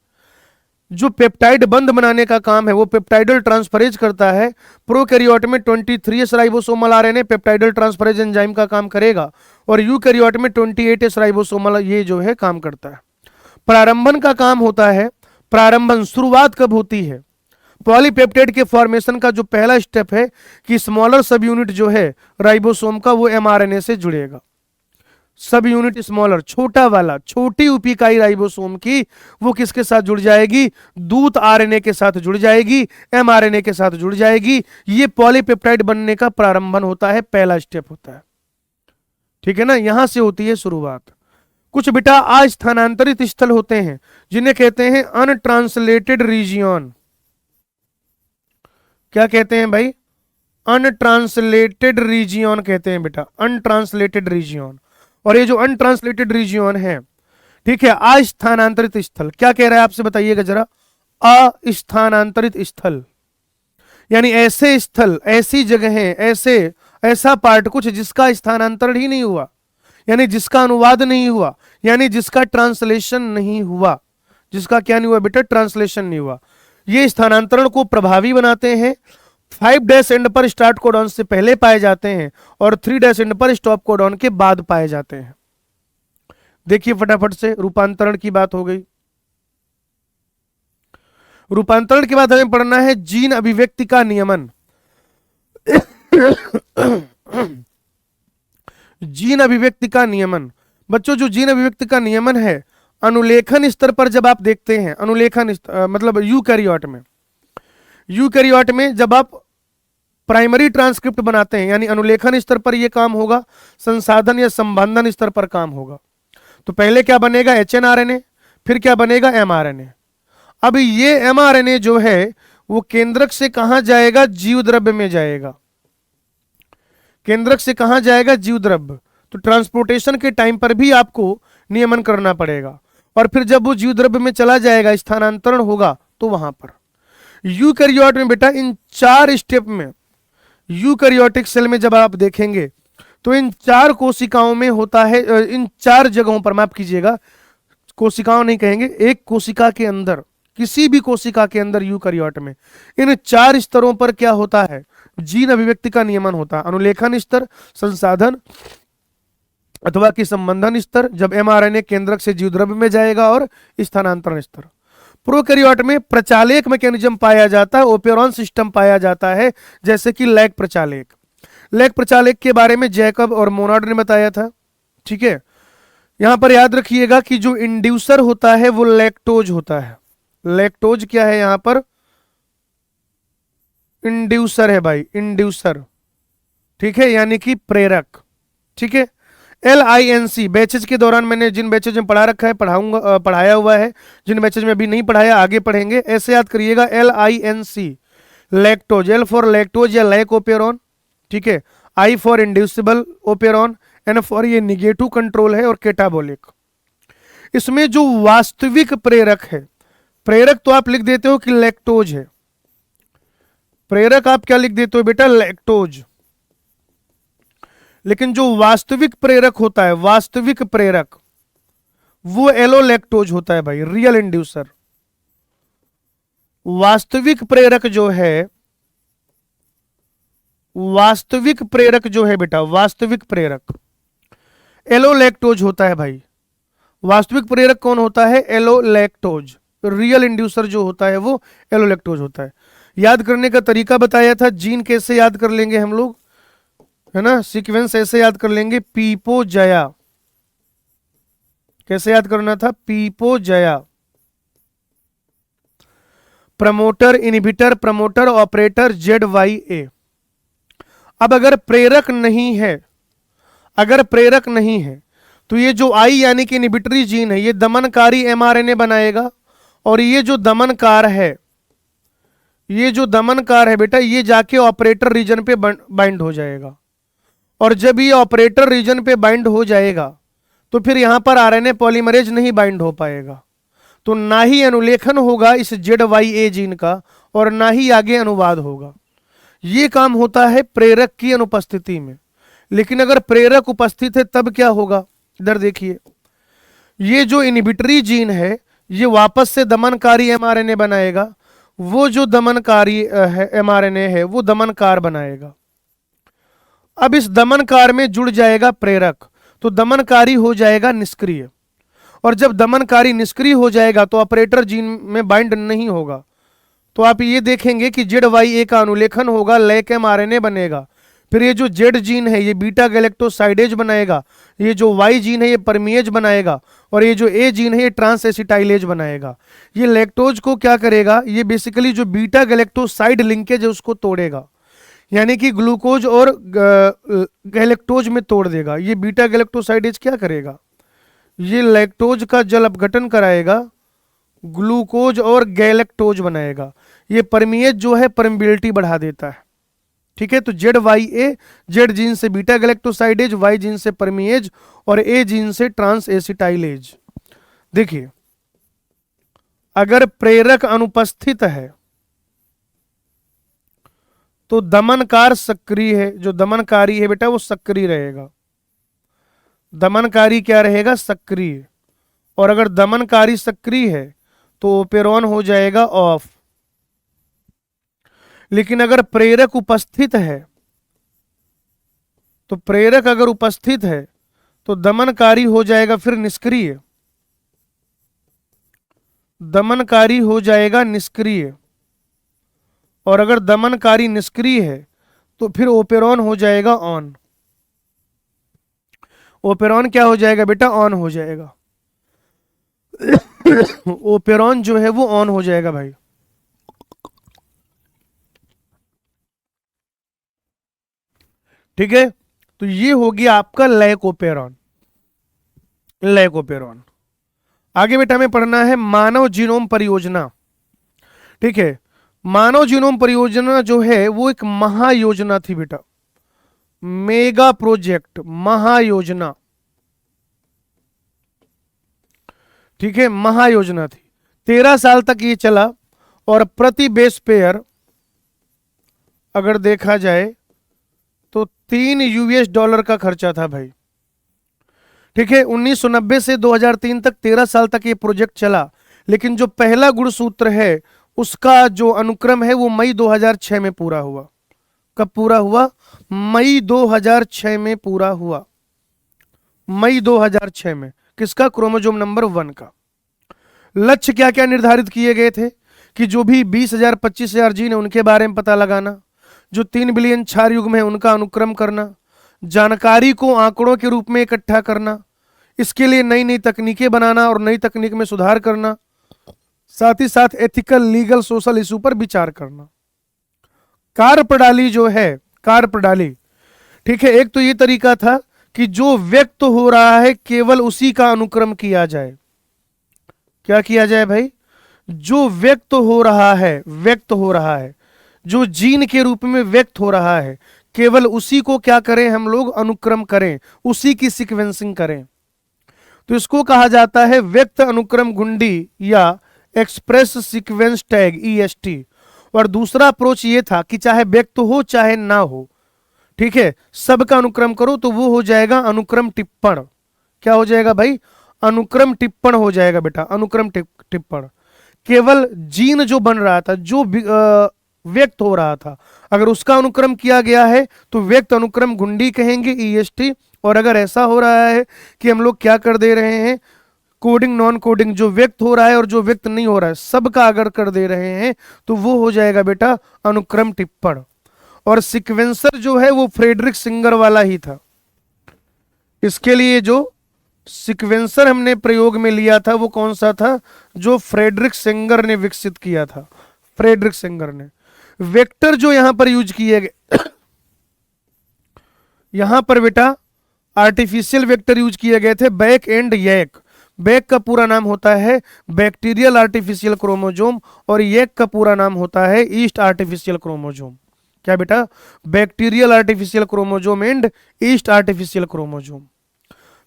जो पेप्टाइड बंद बनाने का काम है वो पेप्टाइडल ट्रांसफरेज करता है। प्रोकैरियोट में 23S ribosomal RNA peptidyl transferase enzyme का काम करेगा, और यूकैरियोट में 28S राइबोसोमल ये जो है काम करता है। प्रारंभन का काम होता है, प्रारंभन शुरुआत कब होती है, पॉलीपेप्टाइड के फॉर्मेशन का जो पहला स्टेप है कि स्मॉलर सब यूनिट जो है राइबोसोम का वो एमआरएनए से जुड़ेगा। सब यूनिट स्मॉलर, छोटा वाला, छोटी उपिकाई राइबोसोम की वो किसके साथ जुड़ जाएगी, दूत आरएनए के साथ जुड़ जाएगी, एमआरएनए के साथ जुड़ जाएगी। ये पॉलीपेप्टाइड बनने का प्रारंभन होता है, पहला स्टेप होता है, ठीक है ना, यहां से होती है शुरुआत। कुछ बेटा अस्थानांतरित स्थल होते हैं जिन्हें कहते हैं अनट्रांसलेटेड रीजियन। क्या कहते हैं भाई, अनट्रांसलेटेड रीजियन कहते हैं बेटा, अनट्रांसलेटेड रीजियन। और ये जो अनट्रांसलेटेड रीजियन है, ठीक है, अस्थानांतरित स्थल, क्या कह रहा है आपसे बताइएगा जरा, अस्थानांतरित स्थल यानी ऐसे स्थल, ऐसी जगहें, ऐसा पार्ट कुछ जिसका स्थानांतरण ही नहीं हुआ, यानी जिसका अनुवाद नहीं हुआ, यानी जिसका ट्रांसलेशन नहीं हुआ। जिसका क्या नहीं हुआ बेटा, ट्रांसलेशन नहीं हुआ। ये स्थानांतरण को प्रभावी बनाते हैं। 5' एंड पर स्टार्ट कोडॉन से पहले पाए जाते हैं और 3' एंड पर स्टॉप कोडॉन के बाद पाए जाते हैं। देखिए फटाफट से, रूपांतरण की बात हो गई। रूपांतरण के बाद हमें पढ़ना है जीन अभिव्यक्ति का नियमन। जीन अभिव्यक्ति का नियमन, बच्चों जो जीन अभिव्यक्ति का नियमन है, अनुलेखन स्तर पर जब आप देखते हैं, अनुलेखन मतलब यूकैरियोट में जब आप प्राइमरी ट्रांसक्रिप्ट बनाते हैं, यानी अनुलेखन स्तर पर यह काम होगा, संसाधन या संबंधन स्तर पर काम होगा। तो पहले क्या बनेगा, एचएनआरएनए, फिर क्या बनेगा, एमआरएनए। अब ये एमआरएनए जो है वो केंद्रक से कहां जाएगा, जीवद्रव्य में जाएगा। केंद्रक से कहां जाएगा, जीवद्रव्य। तो ट्रांसपोर्टेशन के टाइम पर भी आपको नियमन करना पड़ेगा, और फिर जब वो जीवद्रव्य में चला जाएगा, स्थानांतरण होगा, तो वहां पर यूकैरियोट में बेटा इन 4 स्टेप में, यूकैरियोटिक सेल में जब आप देखेंगे तो इन 4 कोशिकाओं में होता है, इन 4 जगहों पर, माफ कीजिएगा, कोशिकाओं नहीं कहेंगे, एक कोशिका के अंदर, किसी भी कोशिका के अंदर यूकैरियोट में इन 4 स्तरों पर क्या होता है, जीन अभिव्यक्ति का नियमन होता है। अनुलेखन स्तर, संसाधन अथवा कि संबंधन स्तर, जब एमआरएनए केंद्रक से जीवद्रव्य में जाएगा, और स्थानांतरण स्तर। प्रोकैरियोट में प्रचालेक मैकेनिज्म पाया जाता है, ओपेरॉन सिस्टम पाया जाता है, जैसे कि लैक प्रचालेक। लैक प्रचालेक के बारे में जैकब और मोनार्ड ने बताया था, ठीक है। यहां पर याद रखिएगा कि जो इंड्यूसर होता है वो लैक्टोज होता है। लैक्टोज क्या है यहां पर, इंड्यूसर है भाई, इंड्यूसर, ठीक है, यानी कि प्रेरक, ठीक है। LINC बैचेज के दौरान मैंने जिन बैचेज में पढ़ा रखा है, पढ़ाया हुआ है, जिन बैचेज में अभी नहीं पढ़ाया आगे पढ़ेंगे, ऐसे याद करिएगा। LINC lactose, L for lactose या लैक ओपेरॉन, ठीक है, I for inducible operon, N for ये निगेटिव कंट्रोल है, और केटाबोलिक। इसमें जो वास्तविक प्रेरक है, प्रेरक तो आप लिख देते हो कि लैक्टोज है, प्रेरक आप क्या लिख देते हो बेटा, लैक्टोज। लेकिन जो वास्तविक प्रेरक होता है, वास्तविक प्रेरक, वो एलोलैक्टोज होता है भाई, रियल इंड्यूसर। वास्तविक प्रेरक जो है, वास्तविक प्रेरक जो है बेटा, वास्तविक प्रेरक एलोलैक्टोज होता है भाई। वास्तविक प्रेरक कौन होता है, एलोलैक्टोज। रियल इंड्यूसर जो होता है वो एलोलैक्टोज होता है। याद करने का तरीका बताया था, जीन कैसे याद कर लेंगे हम लोग, है ना, सीक्वेंस ऐसे याद कर लेंगे, पीपो जया, कैसे याद करना था, पीपो जया, promoter, inhibitor, promoter, operator, ZYA। अब अगर प्रेरक नहीं है, अगर प्रेरक नहीं है, तो ये जो I यानी कि इनहिबिटरी जीन है, ये दमनकारी mRNA बनाएगा, और ये जो दमनकार है, ये जो दमनकार है बेटा, ये जाके ऑपरेटर रीजन पे बाइंड हो जाएगा, और जब ये ऑपरेटर रीजन पे बाइंड हो जाएगा तो फिर यहां पर आरएनए पॉलीमरेज नहीं बाइंड हो पाएगा, तो ना ही अनुलेखन होगा इस ZYA जीन का और ना ही आगे अनुवाद होगा। ये काम होता है प्रेरक की अनुपस्थिति में। लेकिन अगर प्रेरक उपस्थित है तब क्या होगा, इधर देखिए, ये जो इनहिबिटरी जीन है ये वापस से दमनकारी एमआरएनए बनाएगा, वो जो दमनकारी एमआरएनए है वो दमनकार बनाएगा। अब इस दमनकार में जुड़ जाएगा प्रेरक, तो दमनकारी हो जाएगा निष्क्रिय, और जब दमनकारी निष्क्रिय हो जाएगा तो ऑपरेटर जीन में बाइंड नहीं होगा। तो आप ये देखेंगे कि ZYA का अनुलेखन होगा, लैक एमआरएनए बनेगा, फिर ये जो Z जीन है ये बीटा गैलेक्टोसाइडेज बनाएगा, ये जो Y जीन है ये परमिएज बनाएगा, और ये जो A जीन है ये ट्रांस एसिटाइलेज बनाएगा। ये लैक्टोज को क्या करेगा, ये बेसिकली जो बीटा गैलेक्टोसाइड लिंकेज है उसको तोड़ेगा, यानी कि ग्लूकोज और गैलेक्टोज में तोड़ देगा। ये बीटा गैलेक्टोसाइडेज क्या करेगा, ये लैक्टोज का जल अपघटन कराएगा, ग्लूकोज और गैलेक्टोज बनाएगा। ये परमिएज जो है परमिबिलिटी बढ़ा देता है। ठीक है, तो ZYA, Z जीन से बीटा गैलेक्टोसाइडेज, Y जीन से परमिएज और A जीन से ट्रांस एसिटाइलेज। देखिए, अगर प्रेरक अनुपस्थित है तो दमनकार सक्रिय है, जो दमनकारी है बेटा वो सक्रिय रहेगा। दमनकारी क्या रहेगा, सक्रिय। और अगर दमनकारी सक्रिय है तो ओपेरॉन हो जाएगा ऑफ। लेकिन अगर प्रेरक उपस्थित है, तो प्रेरक अगर उपस्थित है तो दमनकारी हो जाएगा फिर निष्क्रिय, दमनकारी हो जाएगा निष्क्रिय। और अगर दमनकारी निष्क्रिय है तो फिर ओपेरॉन हो जाएगा ऑन। ओपेरॉन क्या हो जाएगा बेटा, ऑन हो जाएगा। ओपेरॉन जो है वो ऑन हो जाएगा भाई। ठीक है, तो ये हो गया आपका लैक ओपेरॉन, लैक ओपेरॉन। आगे बेटा हमें पढ़ना है मानव जीनोम परियोजना। ठीक है, मानव जीनोम परियोजना जो है वो एक महायोजना थी बेटा, मेगा प्रोजेक्ट, महायोजना। ठीक है, महायोजना थी, 13 साल तक ये चला, और प्रति बेस पेयर अगर देखा जाए तो $3 का खर्चा था भाई। ठीक है, 1990 से 2003 तक 13 साल तक ये प्रोजेक्ट चला। लेकिन जो पहला गुणसूत्र है उसका जो अनुक्रम है वो मई 2006 में पूरा हुआ। कब पूरा हुआ, मई 2006 में पूरा हुआ, मई 2006 में। किसका, क्रोमोसोम नंबर 1 का। लक्ष्य क्या क्या निर्धारित किए गए थे कि जो भी 20,000 25,000 जीन है उनके बारे में पता लगाना, जो 3 बिलियन क्षार युग्म है उनका अनुक्रम करना, जानकारी को आंकड़ों के रूप में इकट्ठा करना, इसके लिए नई नई तकनीकें बनाना और नई तकनीक में सुधार करना, साथ ही साथ एथिकल, लीगल, सोशल इशू पर विचार करना। कार्य प्रणाली जो है, कार्य प्रणाली, ठीक है, एक तो ये तरीका था कि जो व्यक्त हो रहा है केवल उसी का अनुक्रम किया जाए। क्या किया जाए भाई, जो व्यक्त हो रहा है, व्यक्त हो रहा है, जो जीन के रूप में व्यक्त हो रहा है केवल उसी को क्या करें हम लोग, अनुक्रम करें, उसी की सीक्वेंसिंग करें। तो इसको कहा जाता है व्यक्त अनुक्रम घुंडी या एक्सप्रेस सीक्वेंस टैग, EST। और दूसरा अप्रोच ये था कि चाहे व्यक्त हो चाहे ना हो, ठीक है, सबका अनुक्रम करो, तो वो हो जाएगा अनुक्रम टिप्पण। क्या हो जाएगा भाई, अनुक्रम टिप्पण हो जाएगा बेटा, अनुक्रम टिप्पण। केवल जीन जो बन रहा था, जो व्यक्त हो रहा था, अगर उसका अनुक्रम किया गया है तो व्यक्त अनुक्रम घुंडी कहेंगे, EST। और अगर ऐसा हो रहा है कि हम लोग क्या कर दे रहे हैं, कोडिंग नॉन कोडिंग, जो व्यक्त हो रहा है और जो व्यक्त नहीं हो रहा है सबका अगर कर दे रहे हैं तो वो हो जाएगा बेटा अनुक्रम टिप्पण। और सीक्वेंसर जो है वो फ्रेडरिक सिंगर वाला ही था। इसके लिए जो सीक्वेंसर हमने प्रयोग में लिया था वो कौन सा था, जो फ्रेडरिक सिंगर ने विकसित किया था, फ्रेडरिक सिंगर ने। वेक्टर जो यहां पर यूज किए गए, यहां पर बेटा आर्टिफिशियल वेक्टर यूज किए गए थे, बैक एंड यैक। बैक का पूरा नाम होता है बैक्टीरियल आर्टिफिशियल क्रोमोजोम और यैक का पूरा नाम होता है ईस्ट आर्टिफिशियल क्रोमोजोम। क्या बेटा? Bacterial artificial chromosome and yeast artificial chromosome.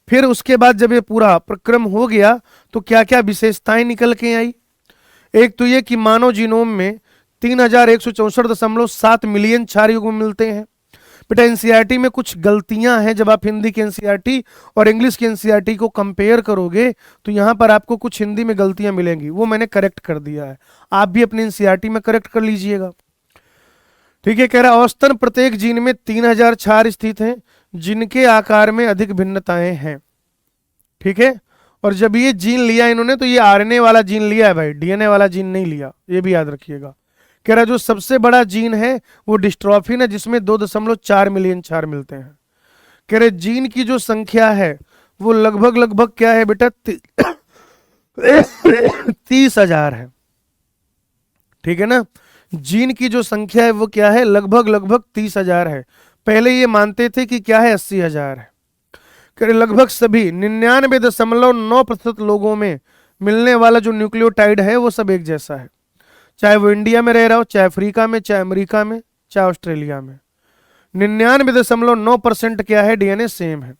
फिर उसके बाद जब ये पूरा प्रक्रम हो गया तो क्या क्या विशेषताएं निकल के आई? एक तो ये कि मानव जीनोम में 3164.7 मिलियन क्षार युग्म मिलते हैं। बेटा एनसीईआरटी में कुछ गलतियां हैं, जब आप हिंदी की एनसीईआरटी और इंग्लिश की एनसीईआरटी को कंपेयर करोगे तो यहां पर आपको कुछ हिंदी में गलतियां मिलेंगी, वो मैंने करेक्ट कर दिया है, आप भी अपनी एनसीईआरटी में करेक्ट कर लीजिएगा। ठीक है, कह रहा औसतन प्रत्येक जीन में 3000 क्षार स्थित हैं जिनके आकार में अधिक भिन्नताएं हैं। ठीक है, और जब ये जीन लिया इन्होंने तो ये आरएनए वाला जीन लिया है भाई, डीएनए वाला जीन नहीं लिया, ये भी याद रखिएगा। कह रहा जो सबसे बड़ा जीन है वो डिस्ट्रोफिन है जिसमें 2.4 मिलियन क्षार मिलते हैं। कह रहे जीन की जो संख्या है वो लगभग लगभग क्या है बेटा 30,000 है। ठीक है ना, जीन की जो संख्या है वो क्या है, लगभग लगभग 30,000 है। पहले ये मानते थे कि क्या है 80,000 है। लगभग सभी 99.9% लोगों में मिलने वाला जो न्यूक्लियोटाइड है वो सब एक जैसा है, चाहे वो इंडिया में रह रहा हो, चाहे अफ्रीका में, चाहे अमेरिका में, चाहे ऑस्ट्रेलिया में। 99.9% क्या है, डीएनए सेम है।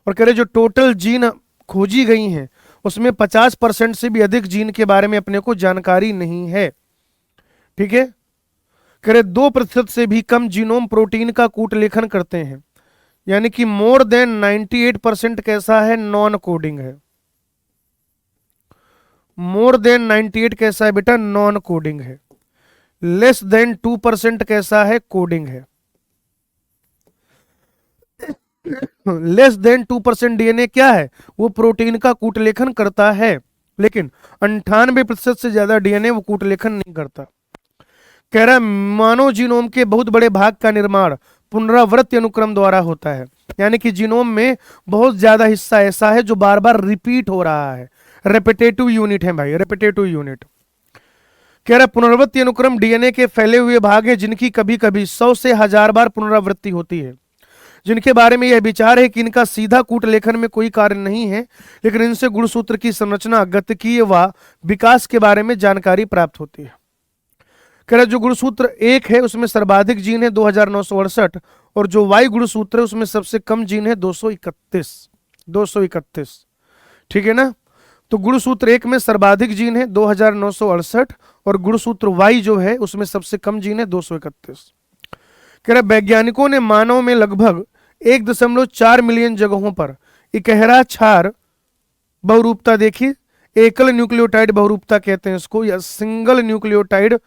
और कह रहे जो टोटल जीन खोजी गई हैं उसमें 50% से भी अधिक जीन के बारे में अपने को जानकारी नहीं है। ठीक है, कह रहे 2% से भी कम जीनोम प्रोटीन का कूट लेखन करते हैं, यानी कि मोर देन 98% कैसा है, नॉन कोडिंग है। मोर देन 98 कैसा है बेटा, नॉन कोडिंग है। लेस देन 2% कैसा है, कोडिंग है। लेस देन 2% डीएनए क्या है, वो प्रोटीन का कूटलेखन करता है, लेकिन 98% से ज्यादा डीएनए वो कूटलेखन नहीं करता। कह रहा मानव जीनोम के बहुत बड़े भाग का निर्माण पुनरावृत्ति अनुक्रम द्वारा होता है, यानी कि जीनोम में बहुत ज्यादा हिस्सा ऐसा है जो बार बार रिपीट हो रहा है, रेपिटेटिव यूनिट है भाई, रेपिटेटिव यूनिट। कह रहा पुनरावृत्ति अनुक्रम डीएनए के फैले हुए भाग है जिनकी कभी कभी 100 से 1000 बार पुनरावृत्ति होती है, जिनके बारे में यह विचार है कि इनका सीधा कूट लेखन में कोई कार्य नहीं है, लेकिन इनसे गुणसूत्र की संरचना, गतिकीय व विकास के बारे में जानकारी प्राप्त होती है। कह रहा जो गुणसूत्र 1 है उसमें सर्वाधिक जीन है 2968, और जो वाई गुणसूत्र है उसमें सबसे कम जीन है 231। ठीक है ना, तो गुणसूत्र 1 में सर्वाधिक जीन है 2968 और गुणसूत्र वाई जो है उसमें सबसे कम जीन है 231। कह रहा वैज्ञानिकों ने मानव में लगभग 1.4 मिलियन जगहों पर इकहरा क्षार बहुरूपता देखी, एकल न्यूक्लियोटाइड बहुरूपता कहते हैं इसको, या सिंगल न्यूक्लियोटाइड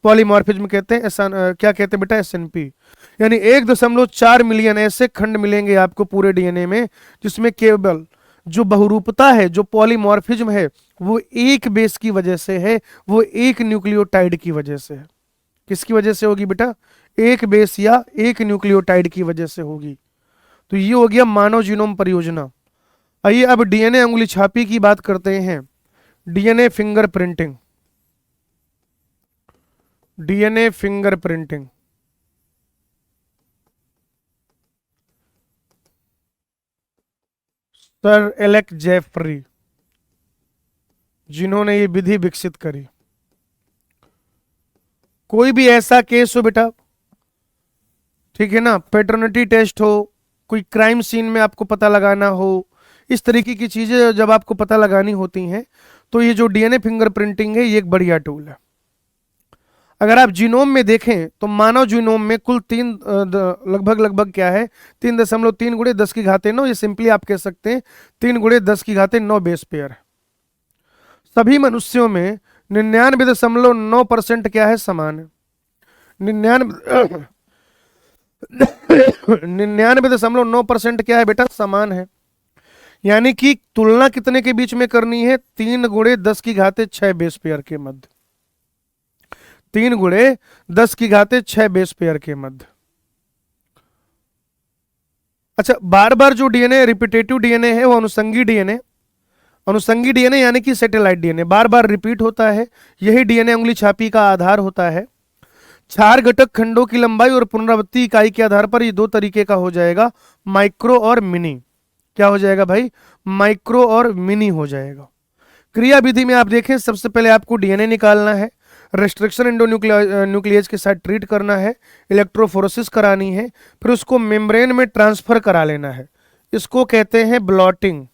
पॉलीमॉर्फिज्म कहते हैं, ऐसा क्या कहते हैं बेटा, एसएनपी। यानी 1.4 मिलियन ऐसे खंड मिलेंगे आपको पूरे डीएनए में जिसमें केवल जो बहुरूपता है, जो पॉलीमॉर्फिज्म है, वो एक बेस की वजह से है, वो एक न्यूक्लियोटाइड की वजह से है। किसकी वजह से होगी बेटा, एक बेस या एक न्यूक्लियोटाइड की वजह से होगी। तो ये हो गया मानव जीनोम परियोजना। आइए अब डीएनए अंगुली छापी की बात करते हैं, DNA fingerprinting. DNA fingerprinting sir Alec Jeffrey जिन्होंने ये विधि विकसित करी। कोई भी ऐसा केस हो बेटा, ठीक है ना, पैटर्निटी टेस्ट हो, कोई क्राइम सीन में आपको पता लगाना हो, इस तरीके की चीजें जब आपको पता लगानी होती हैं तो ये जो डीएनए फिंगरप्रिंटिंग है ये एक बढ़िया टूल है। अगर आप जीनोम में देखें तो मानव जीनोम में कुल लगभग क्या है, 3.3 गुणे 10 की घाते 9, ये सिंपली आप कह सकते हैं 3 गुणे 10 की घाते 9 बेस पेयर है। सभी मनुष्यों में 99.9% क्या है, समान है। 99.9% क्या है बेटा, समान है। यानी कि तुलना कितने के बीच में करनी है, 3 गुणे 10 की घाते 6 बेस पेयर के मध्य, 3 गुणे 10 की घाते 6 बेस पेयर के मध्य। अच्छा, बार बार जो डीएनए रिपीटेटिव डीएनए है वो अनुसंगी डीएनए, अनुसंगी डीएनए यानी कि सैटेलाइट डीएनए बार बार रिपीट होता है, यही डीएनए उंगली छापी का आधार होता है। क्षार घटक खंडों की लंबाई और पुनरावृत्ति इकाई के आधार पर ये दो तरीके का हो जाएगा, माइक्रो और मिनी। क्या हो जाएगा भाई, माइक्रो और मिनी हो जाएगा। क्रिया विधि में आप देखें, सबसे पहले आपको डीएनए निकालना है, रेस्ट्रिक्शन न्यूक्लियस के साथ ट्रीट करना है, इलेक्ट्रोफोरेसिस करानी है, फिर उसको मेम्ब्रेन में ट्रांसफर करा लेना है। इसको कहते हैं ब्लॉटिंग,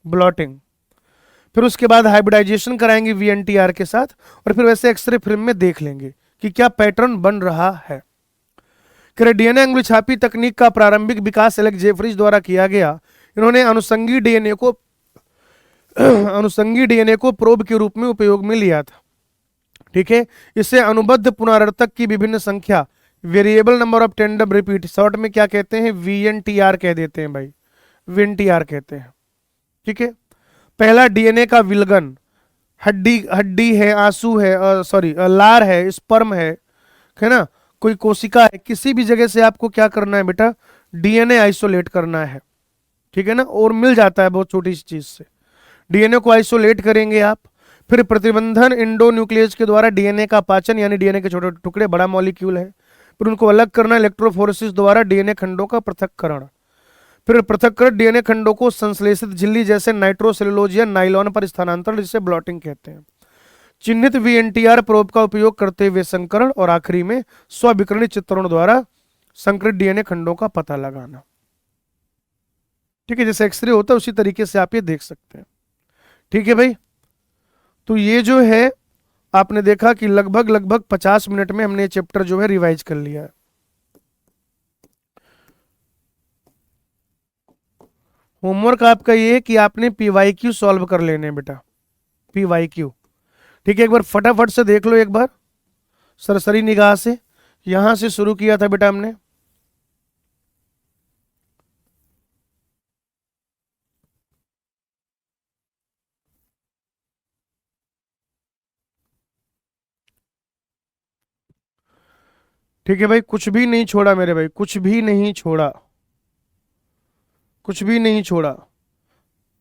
ब्लॉटिंग। फिर उसके बाद हाइब्रिडाइजेशन कराएंगे वीएनटीआर के साथ, और फिर वैसे एक्सरे फिल्म में देख लेंगे कि क्या पैटर्न बन रहा है। डीएनए अंगुली छापी तकनीक का प्रारंभिक विकास एलेक्स जेफरीज द्वारा किया गया। इन्होंने अनुषंगी डीएनए को प्रोब के रूप में उपयोग में लिया था। ठीक है, इसे अनुबद्ध पुनरावर्तक की विभिन्न संख्या, variable number of tandem repeat, short में क्या कहते हैं, वीएनटीआर कह देते हैं भाई, वीएनटीआर कहते हैं। ठीक है, पहला डीएनए का विलगन, हड्डी हड्डी है, आंसू है, सॉरी लार है, स्पर्म है ना, कोई कोशिका है, किसी भी जगह से आपको क्या करना है बेटा, डीएनए आइसोलेट करना है। ठीक है ना, और मिल जाता है बहुत छोटी सी चीज से। डीएनए को आइसोलेट करेंगे आप, फिर प्रतिबंधन एंडोन्यूक्लियस के द्वारा डीएनए का पाचन, यानी डीएनए के छोटे टुकड़े, बड़ा मॉलिक्यूल है, फिर उनको अलग करना इलेक्ट्रोफोरेसिस द्वारा डीएनए खंडों का पृथक्करण, फिर पृथक्कृत डीएनए खंडों को संश्लेषित झिल्ली जैसे नाइट्रोसेलुलोज या नाइलॉन पर स्थानांतरण, जिसे ब्लॉटिंग कहते हैं, चिन्हित वीएनटीआर प्रोब का उपयोग करते हुए संकरण, और आखिरी में स्विकरणित चित्रणों द्वारा संकरित डीएनए खंडों का पता लगाना। ठीक है, जैसे एक्सरे होता है उसी तरीके से आप ये देख सकते हैं। ठीक है भाई, तो ये जो है आपने देखा कि लगभग लगभग 50 मिनट में हमने चैप्टर जो है रिवाइज कर लिया है। होमवर्क आपका ये है कि आपने पीवाईक्यू सॉल्व कर लेने हैं बेटा, पीवाईक्यू। ठीक है, एक बार फटाफट से देख लो, एक बार सरसरी निगाह से। यहां से शुरू किया था बेटा हमने, ठीक है भाई, कुछ भी नहीं छोड़ा मेरे भाई, कुछ भी नहीं छोड़ा, कुछ भी नहीं छोड़ा।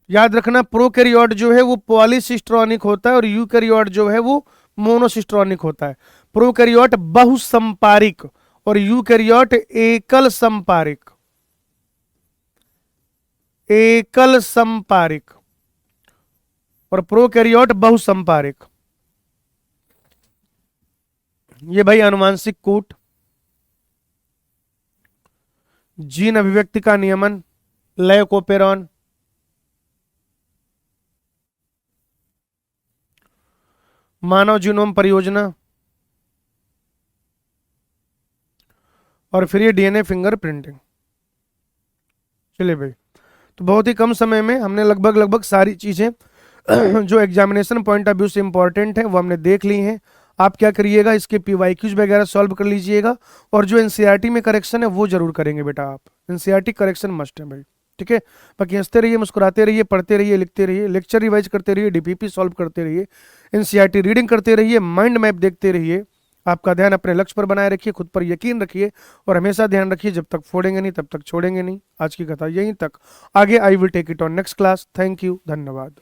याद रखना, प्रोकैरियोट जो है वो पॉलीसिस्ट्रॉनिक होता है, और यूकैरियोट जो है वो मोनोसिस्ट्रॉनिक होता है। प्रोकैरियोट बहुसंपारिक और यूकैरियोट एकल संपारिक, एकल संपारिक, और प्रोकैरियोट बहुसंपारिक। ये भाई अनुवांशिक कूट, जीन अभिव्यक्ति का नियमन, लैकोपेरॉन, मानव जीनोम परियोजना, और फिर ये डीएनए फिंगरप्रिंटिंग। चलिए भाई, तो बहुत ही कम समय में हमने लगभग लगभग सारी चीजें जो एग्जामिनेशन पॉइंट ऑफ व्यू से इंपॉर्टेंट है वो हमने देख ली हैं। आप क्या करिएगा, इसके पीवाईक्यूज वगैरह सॉल्व कर लीजिएगा, और जो एनसीईआरटी में करेक्शन है वो जरूर करेंगे बेटा आप। एनसीईआरटी करेक्शन मस्ट है भाई। ठीक है, बाकी हंसते रहिए, मुस्कुराते रहिए, पढ़ते रहिए, लिखते रहिए, लेक्चर रिवाइज करते रहिए, डीपीपी सॉल्व करते रहिए, एनसीईआरटी रीडिंग करते रहिए, माइंड मैप देखते रहिए। आपका ध्यान अपने लक्ष्य पर बनाए रखिए, खुद पर यकीन रखिए, और हमेशा ध्यान रखिए, जब तक फोड़ेंगे नहीं तब तक छोड़ेंगे नहीं। आज की कथा यहीं तक, आगे I will take it on next class. Thank you, धन्यवाद।